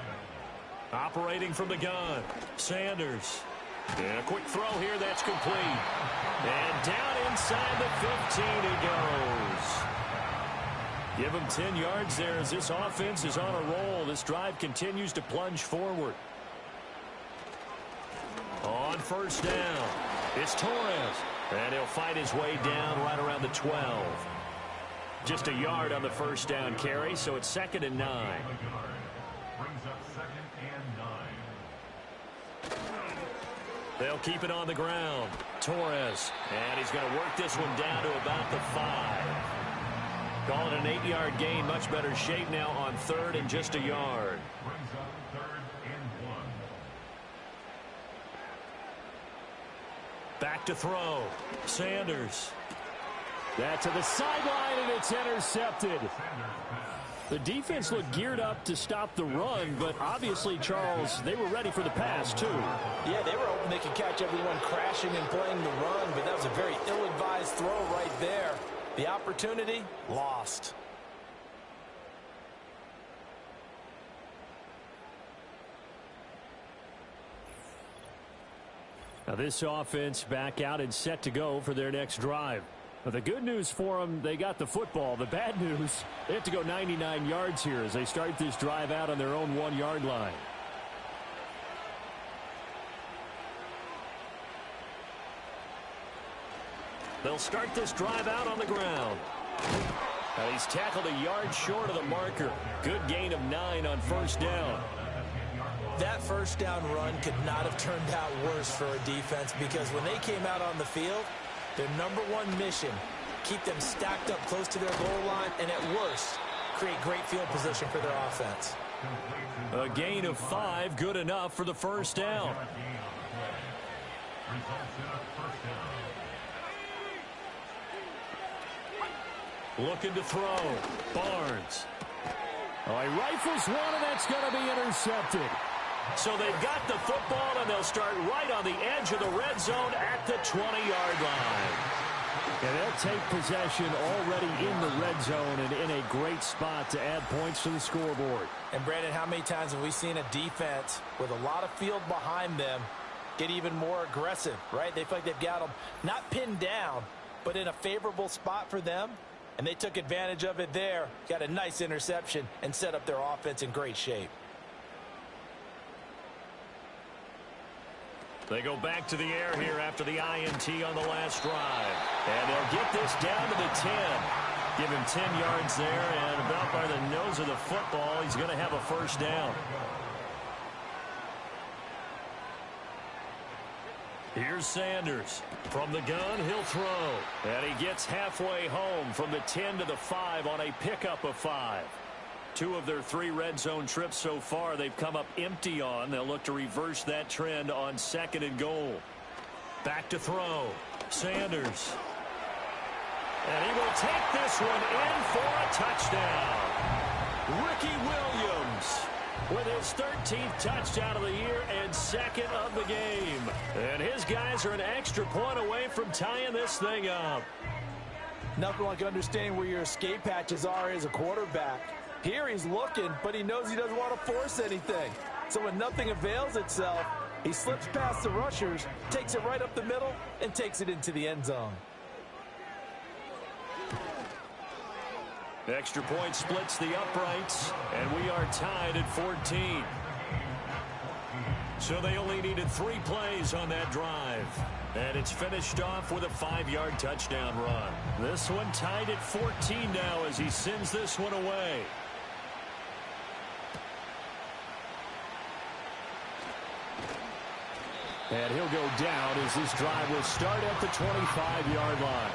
Operating from the gun. Sanders. And a quick throw here that's complete. And down inside the 15 he goes. Give him 10 yards there as this offense is on a roll. This drive continues to plunge forward. On first down, it's Torres. And he'll fight his way down right around the 12. Just a yard on the first down carry, so it's 2nd and 9. Brings up 2nd and 9. They'll keep it on the ground. Torres. And he's going to work this one down to about the 5. Call it an 8-yard gain. Much better shape now on 3rd and just a yard. Brings up 3rd and 1. Back to throw. Sanders. That to the sideline, and it's intercepted. The defense looked geared up to stop the run, but obviously, Charles, they were ready for the pass, too. Yeah, they were hoping they could catch everyone crashing and playing the run, but that was a very ill-advised throw right there. The opportunity, lost. Now this offense back out and set to go for their next drive. Now the good news for them, they got the football. The bad news, they have to go 99 yards here as they start this drive out on their own 1-yard line. They'll start this drive out on the ground. Now he's tackled a yard short of the marker. Good gain of 9 on first down. That first down run could not have turned out worse for a defense because when they came out on the field, their #1 mission, keep them stacked up close to their goal line, and at worst, create great field position for their offense. A gain of 5, good enough for the first down. Looking to throw. Barnes. Oh, he rifles one, and that's going to be intercepted. So they've got the football, and they'll start right on the edge of the red zone at the 20-yard line. And they'll take possession already in the red zone and in a great spot to add points to the scoreboard. And, Brandon, how many times have we seen a defense with a lot of field behind them get even more aggressive, right? They feel like they've got them not pinned down, but in a favorable spot for them. And they took advantage of it there, got a nice interception, and set up their offense in great shape. They go back to the air here after the INT on the last drive. And they'll get this down to the 10. Give him 10 yards there, and about by the nose of the football, he's going to have a first down. Here's Sanders. From the gun, he'll throw. And he gets halfway home from the 10 to the 5 on a pickup of 5. 2 of their 3 red zone trips so far they've come up empty on. They'll look to reverse that trend on 2nd and goal. Back to throw. Sanders. And he will take this one in for a touchdown. Ricky Williams with his 13th touchdown of the year and 2nd of the game. And his guys are an extra point away from tying this thing up. Nothing like understanding where your escape hatches are as a quarterback. Here he's looking, but he knows he doesn't want to force anything. So when nothing avails itself, he slips past the rushers, takes it right up the middle, and takes it into the end zone. Extra point splits the uprights, and we are tied at 14. So they only needed 3 plays on that drive. And it's finished off with a 5-yard touchdown run. This one tied at 14 now as he sends this one away. And he'll go down as this drive will start at the 25-yard line.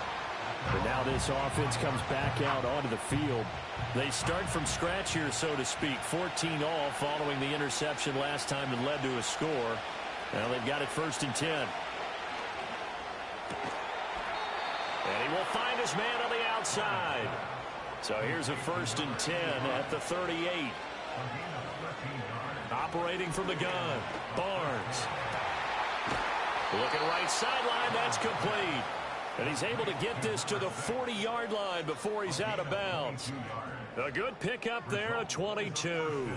But now this offense comes back out onto the field. They start from scratch here, so to speak. 14 all following the interception last time that led to a score. Now they've got it 1st and 10. And he will find his man on the outside. So here's a 1st and 10 at the 38. Operating from the gun, Barnes. Looking right sideline, that's complete. And he's able to get this to the 40-yard line before he's out of bounds. A good pickup there, a 22.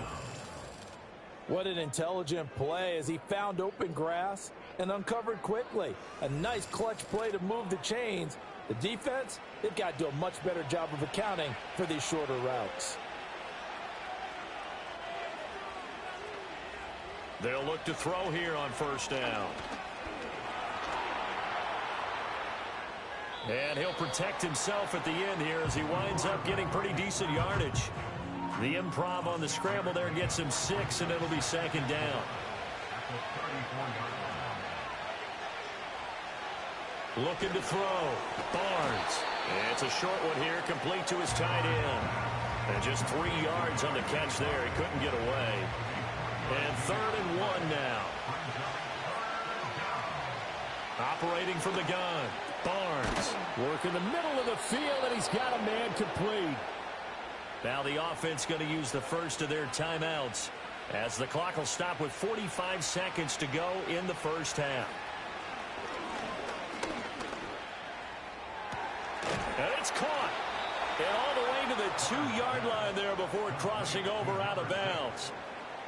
What an intelligent play as he found open grass and uncovered quickly. A nice clutch play to move the chains. The defense, they've got to do a much better job of accounting for these shorter routes. They'll look to throw here on 1st down. And he'll protect himself at the end here as he winds up getting pretty decent yardage. The improv on the scramble there gets him 6, and it'll be 2nd down. Looking to throw. Barnes. And it's a short one here, complete to his tight end. And just 3 yards on the catch there. He couldn't get away. And 3rd and 1 now. Operating from the gun. Barnes working the middle of the field, and he's got a man complete. Now the offense going to use the first of their timeouts as the clock will stop with 45 seconds to go in the 1st half. And it's caught. And all the way to the 2-yard line there before crossing over out of bounds.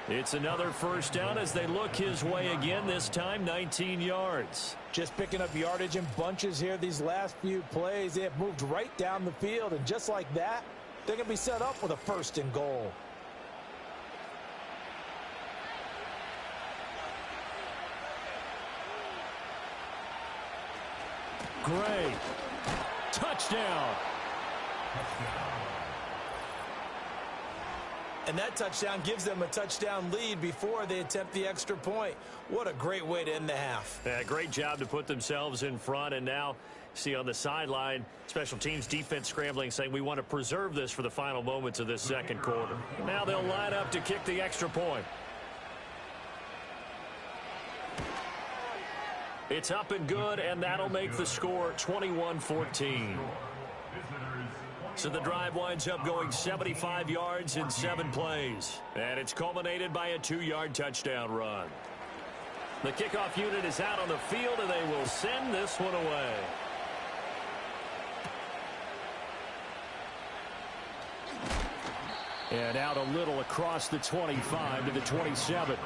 It's another 1st down as they look his way again, this time 19 yards. Just picking up yardage in bunches here these last few plays. They have moved right down the field, and just like that, they're going to be set up with a 1st and goal. Gray. Touchdown. And that touchdown gives them a touchdown lead before they attempt the extra point. What a great way to end the half. Yeah, great job to put themselves in front. And now, see on the sideline, special teams defense scrambling, saying we want to preserve this for the final moments of this 2nd quarter. Now they'll line up to kick the extra point. It's up and good, and that'll make the score 21-14. So the drive winds up going 75 yards in 7 plays. And it's culminated by a 2-yard touchdown run. The kickoff unit is out on the field, and they will send this one away. And out a little across the 25 to the 27.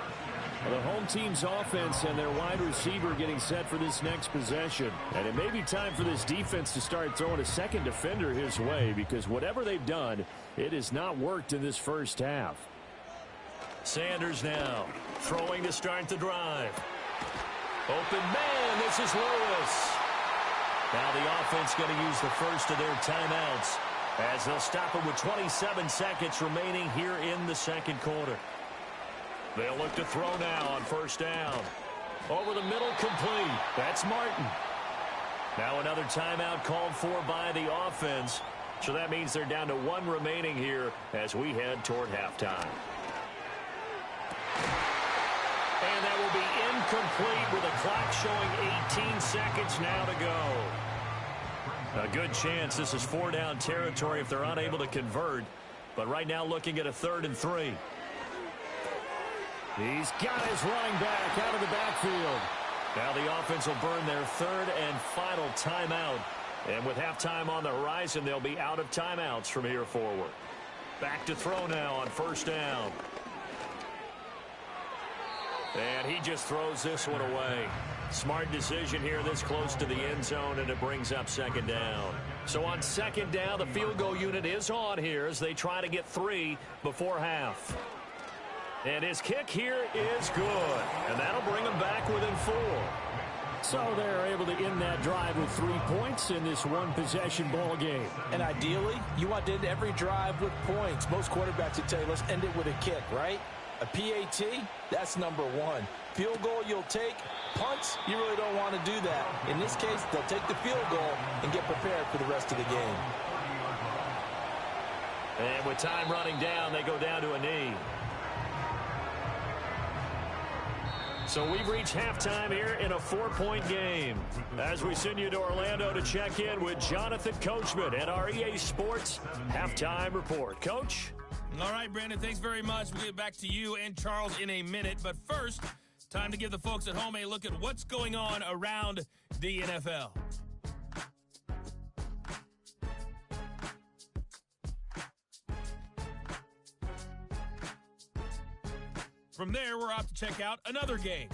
The home team's offense and their wide receiver getting set for this next possession. And it may be time for this defense to start throwing a second defender his way, because whatever they've done, it has not worked in this 1st half. Sanders now throwing to start the drive. Open man, this is Lewis. Now the offense going to use the first of their timeouts as they'll stop it with 27 seconds remaining here in the 2nd quarter. They'll look to throw now on 1st down. Over the middle, complete. That's Martin. Now another timeout called for by the offense. So that means they're down to 1 remaining here as we head toward halftime. And that will be incomplete with the clock showing 18 seconds now to go. A good chance this is 4-down territory if they're unable to convert. But right now looking at a 3rd and 3. He's got his running back out of the backfield. Now the offense will burn their 3rd and final timeout. And with halftime on the horizon, they'll be out of timeouts from here forward. Back to throw now on 1st down. And he just throws this one away. Smart decision here this close to the end zone, and it brings up 2nd down. So on 2nd down, the field goal unit is on here as they try to get 3 before half. And his kick here is good. And that'll bring him back within 4. So they're able to end that drive with 3 points in this one-possession ball game. And ideally, you want to end every drive with points. Most quarterbacks would tell you, let's end it with a kick, right? A PAT, that's number 1. Field goal you'll take. Punts, you really don't want to do that. In this case, they'll take the field goal and get prepared for the rest of the game. And with time running down, they go down to a knee. So we've reached halftime here in a 4-point game. As we send you to Orlando to check in with Jonathan Coachman at our EA Sports Halftime Report. Coach? All right, Brandon, thanks very much. We'll get back to you and Charles in a minute. But first, time to give the folks at home a look at what's going on around the NFL. From there, we're off to check out another game.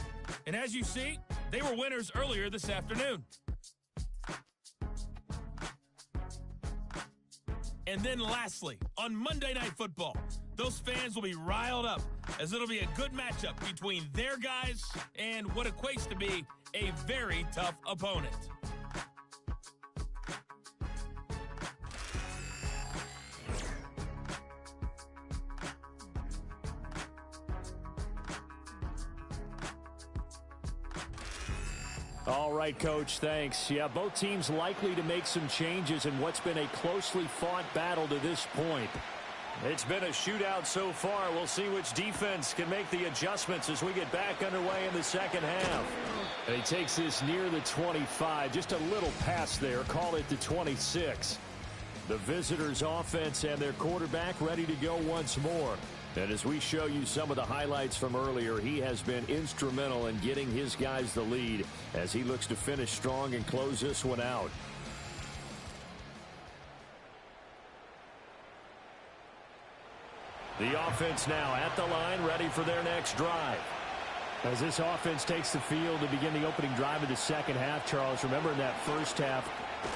And as you see, they were winners earlier this afternoon. And then lastly, on Monday Night Football, those fans will be riled up as it'll be a good matchup between their guys and what equates to be a very tough opponent. All right, Coach, thanks. Yeah, both teams likely to make some changes in what's been a closely fought battle to this point. It's been a shootout so far. We'll see which defense can make the adjustments as we get back underway in the second half. And he takes this near the 25, just a little pass there. Call it the 26. The visitors' offense and their quarterback ready to go once more. And as we show you some of the highlights from earlier, he has been instrumental in getting his guys the lead as he looks to finish strong and close this one out. The offense now at the line, ready for their next drive. As this offense takes the field to begin the opening drive of the second half, Charles, remember in that first half,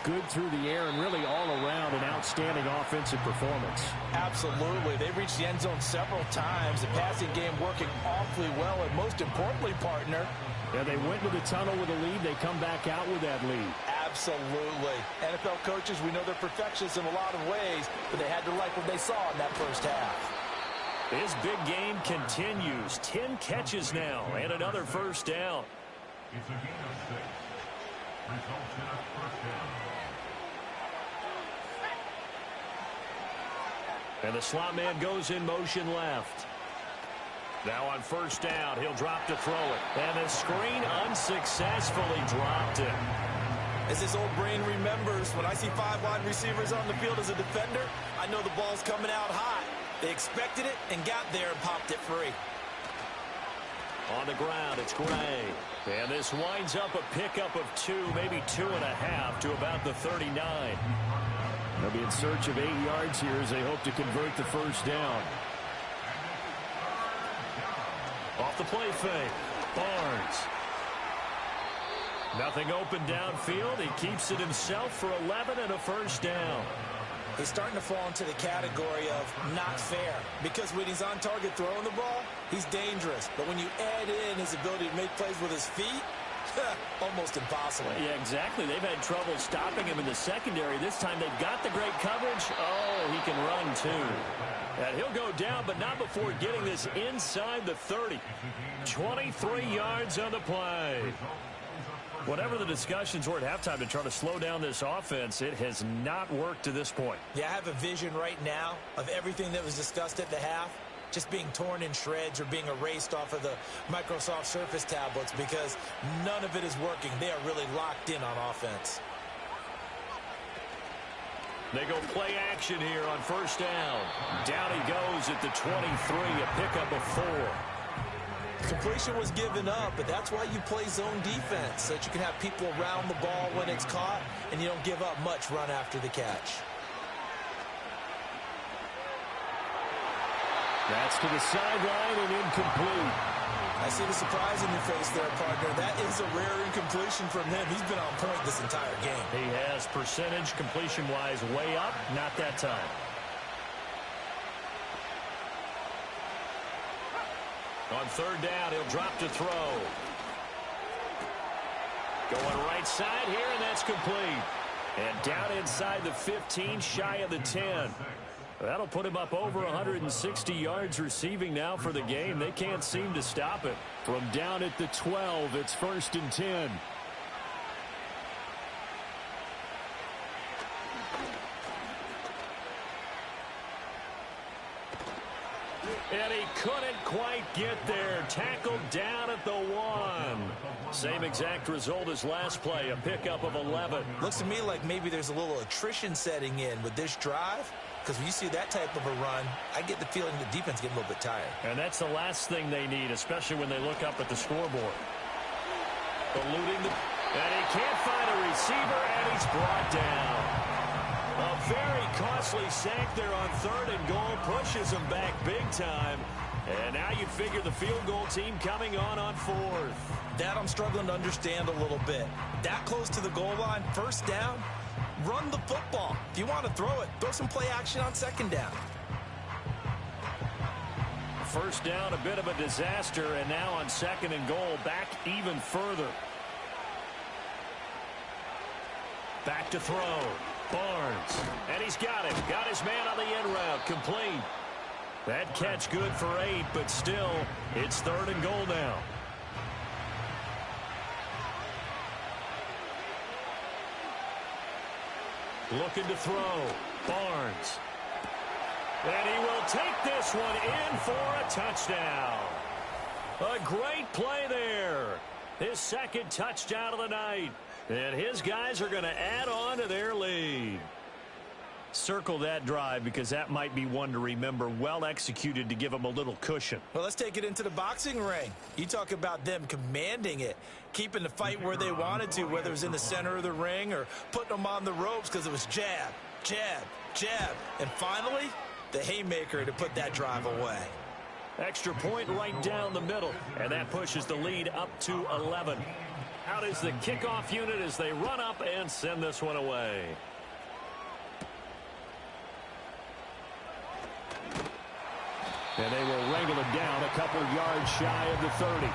good through the air and really all around an outstanding offensive performance. Absolutely. They've reached the end zone several times. The passing game working awfully well, and most importantly, partner. Yeah, they went to the tunnel with a lead. They come back out with that lead. Absolutely. NFL coaches, we know they're perfectionists in a lot of ways, but they had to like what they saw in that first half. His big game continues. 10 catches now and another first down. It's a gain of 6. Results in a first down. And the slot man goes in motion left. Now on first down, he'll drop to throw it. And the screen unsuccessfully dropped it. As his old brain remembers, when I see 5 wide receivers on the field as a defender, I know the ball's coming out hot. They expected it and got there and popped it free. On the ground, it's Gray. And this winds up a pickup of 2, maybe 2.5 to about the 39. They'll be in search of 8 yards here as they hope to convert the first down. Off the play fake, Barnes. Nothing open downfield. He keeps it himself for 11 and a first down. He's starting to fall into the category of not fair, because when he's on target throwing the ball, he's dangerous. But when you add in his ability to make plays with his feet, almost impossible. Yeah, exactly. They've had trouble stopping him in the secondary. This time they've got the great coverage. Oh, he can run too. And he'll go down, but not before getting this inside the 30. 23 yards on the play. Whatever the discussions were at halftime to try to slow down this offense, it has not worked to this point. Yeah, I have a vision right now of everything that was discussed at the half just being torn in shreds or being erased off of the Microsoft Surface tablets because none of it is working. They are really locked in on offense. They go play action here on first down. Down he goes at the 23, a pickup of 4. Completion was given up, but that's why you play zone defense, so that you can have people around the ball when it's caught, and you don't give up much run after the catch. That's to the sideline and incomplete. I see the surprise in your face there, partner. That is a rare incompletion from him. He's been on point this entire game. He has percentage completion-wise way up, not that time. On third down, he'll drop to throw. Going right side here, and that's complete. And down inside the 15, shy of the 10. That'll put him up over 160 yards receiving now for the game. They can't seem to stop it. From down at the 12, it's 1st and 10. And he couldn't quite get there. Tackled down at the 1. Same exact result as last play, a pickup of 11. Looks to me like maybe there's a little attrition setting in with this drive. Because when you see that type of a run, I get the feeling the defense getting a little bit tired. And that's the last thing they need, especially when they look up at the scoreboard. Eluding the... And he can't find a receiver, and he's brought down. A very costly sack there on 3rd and goal. Pushes him back big time. And now you figure the field goal team coming on 4th. That I'm struggling to understand a little bit. That close to the goal line, 1st down, run the football. If you want to throw it, throw some play action on 2nd down. 1st down, a bit of a disaster, and now on 2nd and goal, back even further. Back to throw. Barnes. And he's got it. Got his man on the end route. Complete. That catch good for 8, but still, it's 3rd and goal now. Looking to throw. Barnes. And he will take this one in for a touchdown. A great play there. His 2nd touchdown of the night. And his guys are going to add on to their lead. Circle that drive because that might be one to remember. Well executed to give them a little cushion. Well, let's take it into the boxing ring. You talk about them commanding it, keeping the fight where they wanted to, whether it was in the center of the ring or putting them on the ropes because it was jab, jab, jab. And finally, the haymaker to put that drive away. Extra point right down the middle, and that pushes the lead up to 11. Out is the kickoff unit as they run up and send this one away. And they will wrangle it down a couple yards shy of the 30.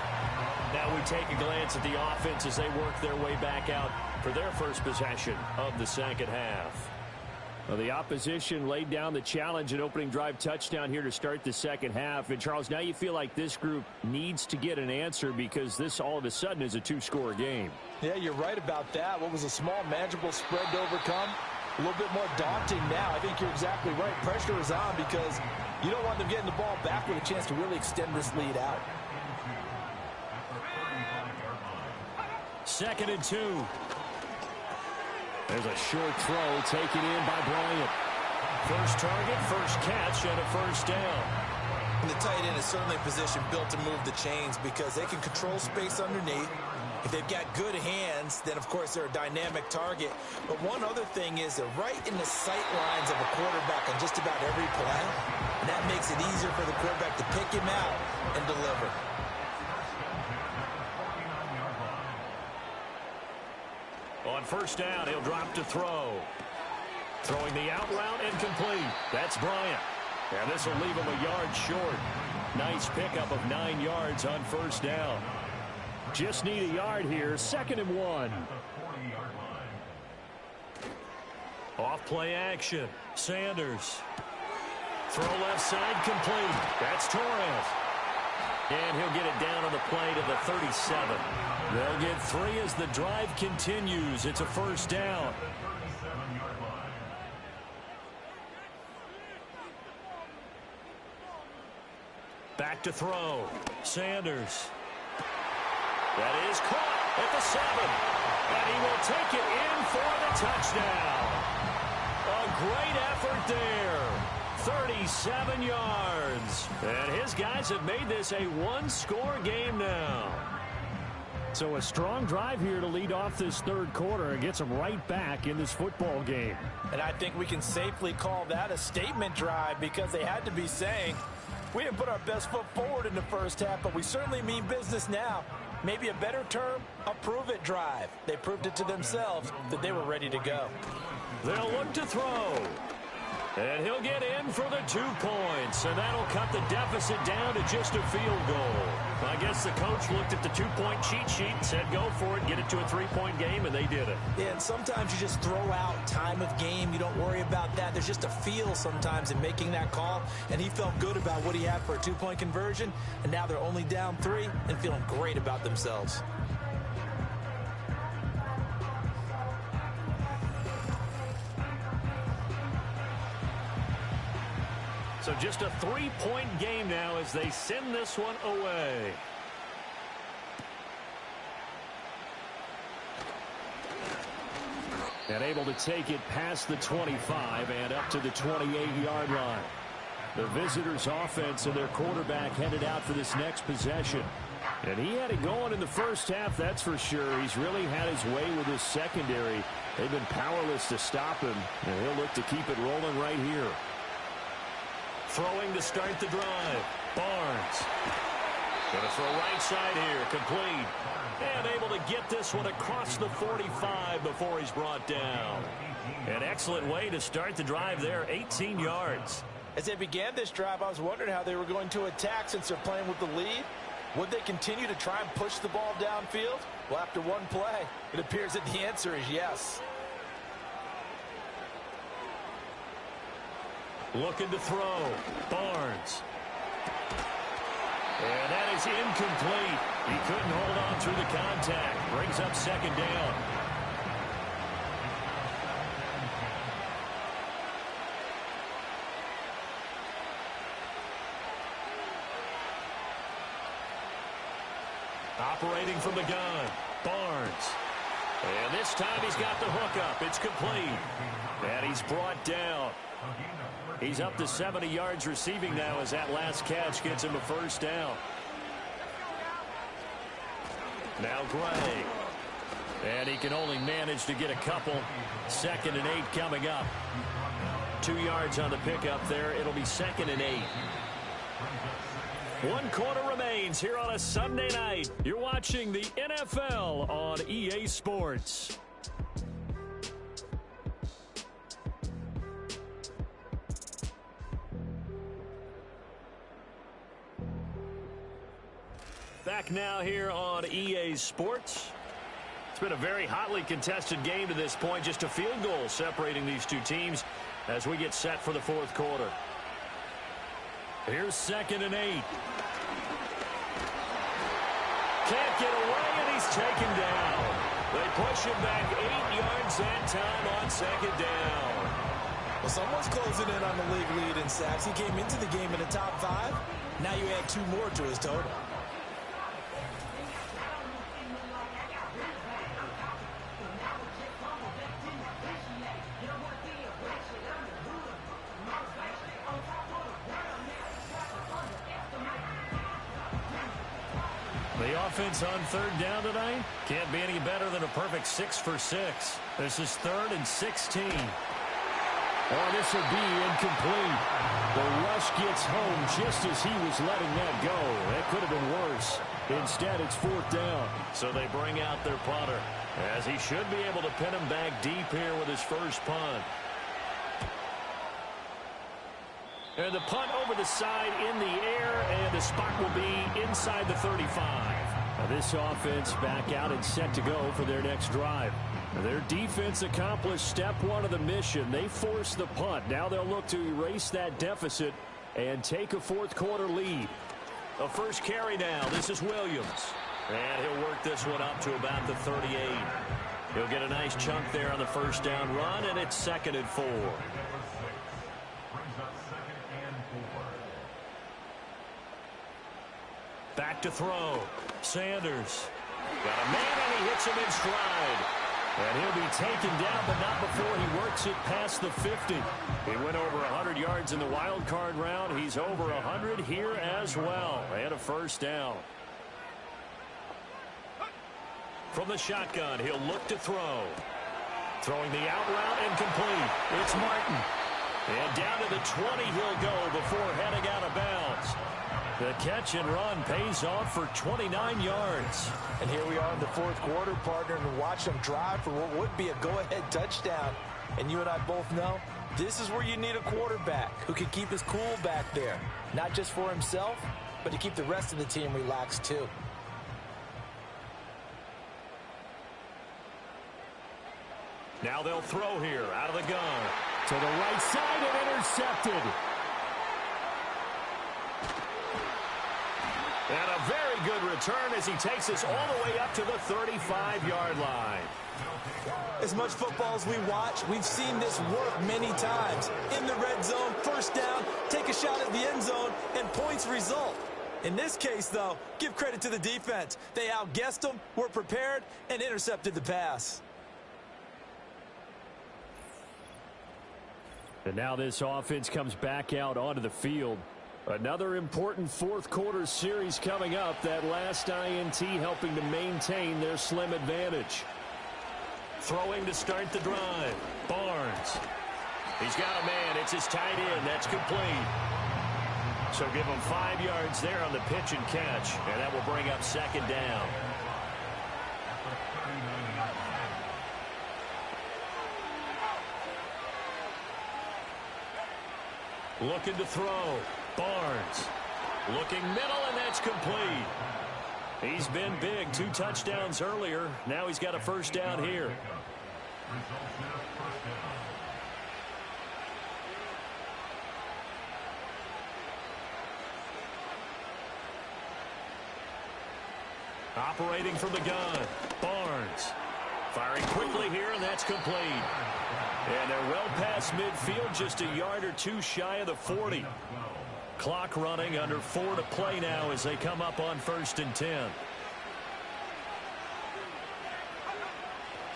Now we take a glance at the offense as they work their way back out for their first possession of the 2nd half. Well, the opposition laid down the challenge and opening drive touchdown here to start the 2nd half. And, Charles, now you feel like this group needs to get an answer because this all of a sudden is a 2-score game. Yeah, you're right about that. What was a small, manageable spread to overcome, a little bit more daunting now. I think you're exactly right. Pressure is on because you don't want them getting the ball back with a chance to really extend this lead out. 2nd and 2. There's a short throw taken in by Bryant. First target, first catch, and a 1st down. And the tight end is certainly a position built to move the chains because they can control space underneath. If they've got good hands, then, of course, they're a dynamic target. But one other thing is they're right in the sight lines of a quarterback on just about every play. And that makes it easier for the quarterback to pick him out and deliver. On 1st down, he'll drop to throw. Throwing the out route and complete. That's Bryant. And this will leave him a yard short. Nice pickup of 9 yards on 1st down. Just need a yard here. 2nd and 1. Off play action. Sanders. Throw left side complete. That's Torres. And he'll get it down on the play to the 37. They'll get 3 as the drive continues. It's a 1st down. Back to throw. Sanders. That is caught at the 7. And he will take it in for the touchdown. A great effort there. 37 yards. And his guys have made this a 1-score game now. So a strong drive here to lead off this 3rd quarter and gets them right back in this football game. And I think we can safely call that a statement drive because they had to be saying, we didn't put our best foot forward in the 1st half, but we certainly mean business now. Maybe a better term, a prove-it drive. They proved it to themselves that they were ready to go. They'll look to throw. And he'll get in for the 2 points, and that'll cut the deficit down to just a field goal. I guess the coach looked at the 2-point cheat sheet and said, go for it, get it to a 3-point game, and they did it. Yeah, and sometimes you just throw out time of game. You don't worry about that. There's just a feel sometimes in making that call, and he felt good about what he had for a 2-point conversion, and now they're only down 3 and feeling great about themselves. So just a 3-point game now as they send this one away. And able to take it past the 25 and up to the 28-yard line. The visitors' offense and their quarterback headed out for this next possession. And he had it going in the first half, that's for sure. He's really had his way with his secondary. They've been powerless to stop him, and he'll look to keep it rolling right here. Throwing to start the drive. Barnes. Going to throw right side here. Complete. And able to get this one across the 45 before he's brought down. An excellent way to start the drive there. 18 yards. As they began this drive, I was wondering how they were going to attack since they're playing with the lead. Would they continue to try and push the ball downfield? Well, after one play, it appears that the answer is yes. Looking to throw. Barnes. And that is incomplete. He couldn't hold on through the contact. Brings up second down. Operating from the gun. Barnes. And this time he's got the hook up. It's complete. And he's brought down. He's up to 70 yards receiving now as that last catch gets him a first down. Now Gray. And he can only manage to get a couple. 2nd and 8 coming up. 2 yards on the pickup there. It'll be 2nd and 8. 1 quarter remains here on a Sunday night. You're watching the NFL on EA Sports. Back now here on EA Sports. It's been a very hotly contested game to this point. Just a field goal separating these two teams as we get set for the 4th quarter. Here's 2nd and 8. Can't get away, and he's taken down. They push him back 8 yards that time on 2nd down. Well, someone's closing in on the league lead in sacks. He came into the game in the top 5. Now you add 2 more to his total. The offense on 3rd down tonight can't be any better than a perfect 6 for 6. This is 3rd and 16. Oh, this will be incomplete. The rush gets home just as he was letting that go. That could have been worse. Instead, it's 4th down. So they bring out their punter, as he should be able to pin him back deep here with his first punt. And the punt over the side in the air, and the spot will be inside the 35. Now this offense back out and set to go for their next drive. Their defense accomplished step 1 of the mission. They forced the punt. Now they'll look to erase that deficit and take a 4th quarter lead. A first carry now. This is Williams. And he'll work this one up to about the 38. He'll get a nice chunk there on the first down run, and it's 2nd and 4. Back to throw. Sanders. Got a man, and he hits him in stride. And he'll be taken down, but not before he works it past the 50. He went over 100 yards in the wild card round. He's over 100 here as well. And a first down. From the shotgun, he'll look to throw. Throwing the out route and complete. It's Martin. And down to the 20 he'll go before heading out of bounds. The catch and run pays off for 29 yards. And here we are in the 4th quarter, partner, and watch them drive for what would be a go-ahead touchdown. And you and I both know This is where you need a quarterback who can keep his cool back there. Not just for himself, but to keep the rest of the team relaxed too. Now they'll throw here out of the gun. To the right side and intercepted. And a very good return as he takes us all the way up to the 35-yard line. As much football as we watch, we've seen this work many times. In the red zone, first down, take a shot at the end zone, and points result. In this case, though, give credit to the defense. They outguessed them, were prepared, and intercepted the pass. And now this offense comes back out onto the field. Another important fourth quarter series coming up. That last INT helping to maintain their slim advantage. Throwing to start the drive. Barnes. He's got a man. It's his tight end. That's complete. So give him 5 yards there on the pitch and catch. And that will bring up second down. Looking to throw. Barnes. Looking middle, and that's complete. He's been big. 2 touchdowns earlier. Now he's got a first down here. Operating from the gun. Barnes. Firing quickly here, and that's complete. And they're well past midfield, just a yard or 2 shy of the 40. Clock running, under 4 to play now as they come up on 1st and 10.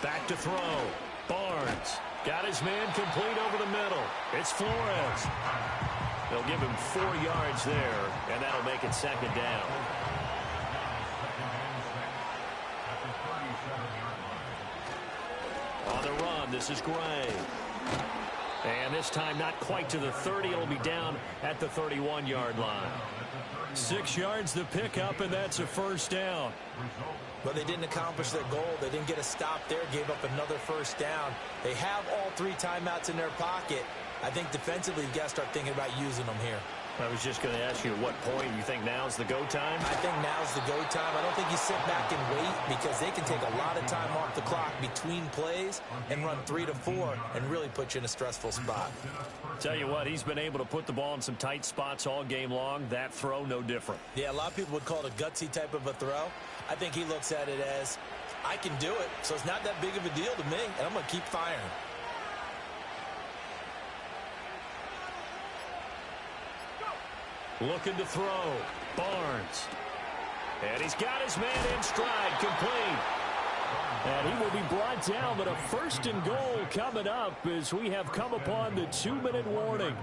Back to throw. Barnes got his man complete over the middle. It's Flores. They'll give him 4 yards there, and that'll make it second down. On the run, this is Gray. And this time not quite to the 30. It'll be down at the 31-yard line. 6 yards the pickup, and that's a first down. But they didn't accomplish their goal. They didn't get a stop there, gave up another first down. They have all 3 timeouts in their pocket. I think defensively, you've got to start thinking about using them here. I was just going to ask you at what point you think now's the go time? I think now's the go time. I don't think you sit back and wait because they can take a lot of time off the clock between plays and run 3 to 4 and really put you in a stressful spot. Tell you what, he's been able to put the ball in some tight spots all game long. That throw, no different. Yeah, a lot of people would call it a gutsy type of a throw. I think he looks at it as, I can do it, so it's not that big of a deal to me, and I'm going to keep firing. Looking to throw. Barnes. And he's got his man in stride, complete. And he will be brought down, but a 1st and goal coming up as we have come upon the 2-minute warning.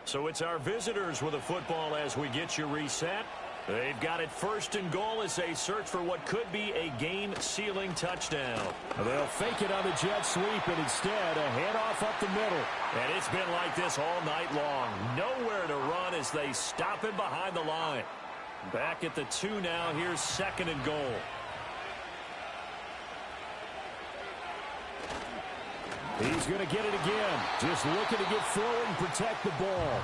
So it's our visitors with a football as we get you reset. They've got it 1st and goal as they search for what could be a game-sealing touchdown. They'll fake it on the jet sweep, and instead a handoff up the middle. And it's been like this all night long. Nowhere to run as they stop him behind the line. Back at the 2 now. Here's 2nd and goal. He's going to get it again. Just looking to get forward and protect the ball.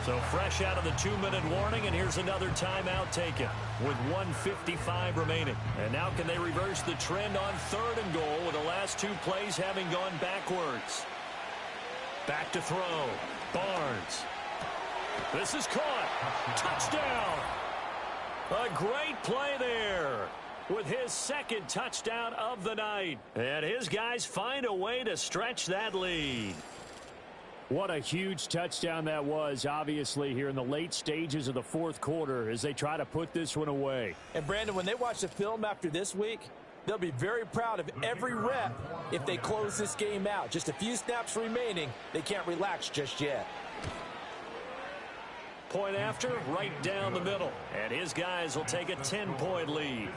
So fresh out of the 2-minute warning, and here's another timeout taken with 1:55 remaining. And now can they reverse the trend on 3rd and goal with the last 2 plays having gone backwards? Back to throw. Barnes. This is caught. Touchdown. A great play there with his 2nd touchdown of the night. And his guys find a way to stretch that lead. What a huge touchdown that was, obviously, here in the late stages of the 4th quarter as they try to put this one away. And, Brandon, when they watch the film after this week, they'll be very proud of every rep if they close this game out. Just a few snaps remaining. They can't relax just yet. Point after, right down the middle. And his guys will take a 10-point lead.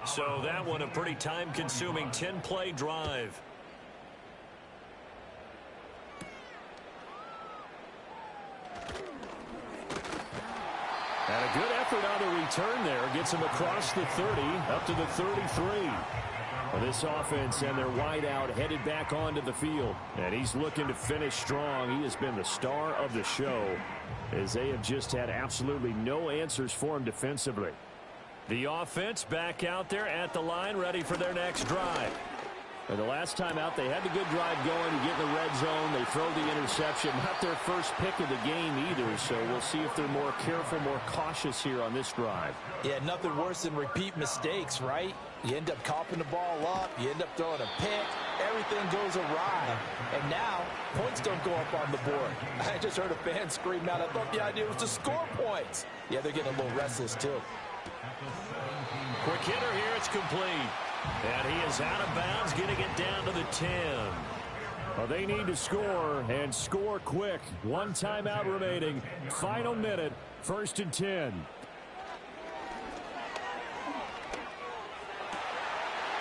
So that one a pretty time-consuming 10-play drive. And a good effort on the return there. Gets him across the 30, up to the 33. This offense and their wideout headed back onto the field. And he's looking to finish strong. He has been the star of the show as they have just had absolutely no answers for him defensively. The offense back out there at the line, ready for their next drive. And the last time out, they had the good drive going to get in the red zone. They throw the interception. Not their first pick of the game either, so we'll see if they're more careful, more cautious here on this drive. Yeah, nothing worse than repeat mistakes, right? You end up coughing the ball up. You end up throwing a pick. Everything goes awry. And now, points don't go up on the board. I just heard a fan scream out, I thought the idea was to score points. Yeah, they're getting a little restless, too. Quick hitter here, it's complete. And he is out of bounds, getting it down to the 10. Well, they need to score, and score quick. One timeout remaining. Final minute, 1st and 10.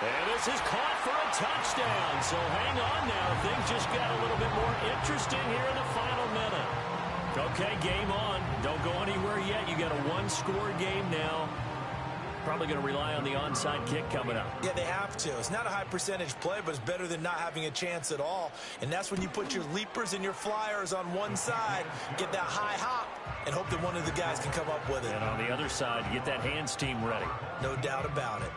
And this is caught for a touchdown. So hang on now. Things just got a little bit more interesting here in the final minute. Okay, game on. Don't go anywhere yet. You got a one-score game now. Probably going to rely on the onside kick coming up. Yeah, they have to. It's not a high percentage play, but it's better than not having a chance at all. And that's when you put your leapers and your flyers on one side, get that high hop, and hope that one of the guys can come up with it. And on the other side, get that hands team ready. No doubt about it.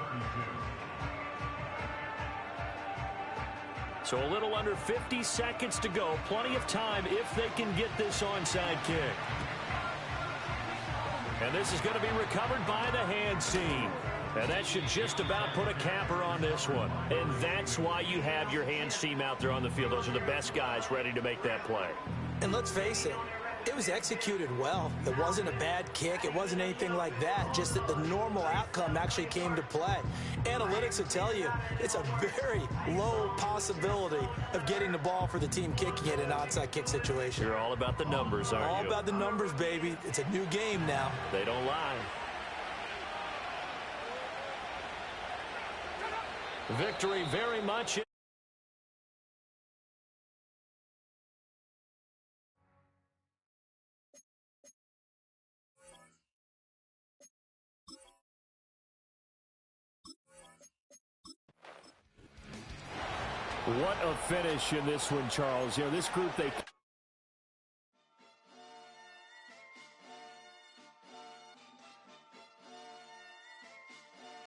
So a little under 50 seconds to go. Plenty of time if they can get this onside kick. And this is going to be recovered by the hands team. And that should just about put a capper on this one. And that's why you have your hands team out there on the field. Those are the best guys ready to make that play. And let's face it, it was executed well. It wasn't a bad kick. It wasn't anything like that. Just that the normal outcome actually came to play. Analytics will tell you it's a very low possibility of getting the ball for the team kicking it in an onside kick situation. You're all about the numbers, aren't you? All about the numbers, baby. It's a new game now. They don't lie. Victory very much. What a finish in this one, Charles. You know, this group, they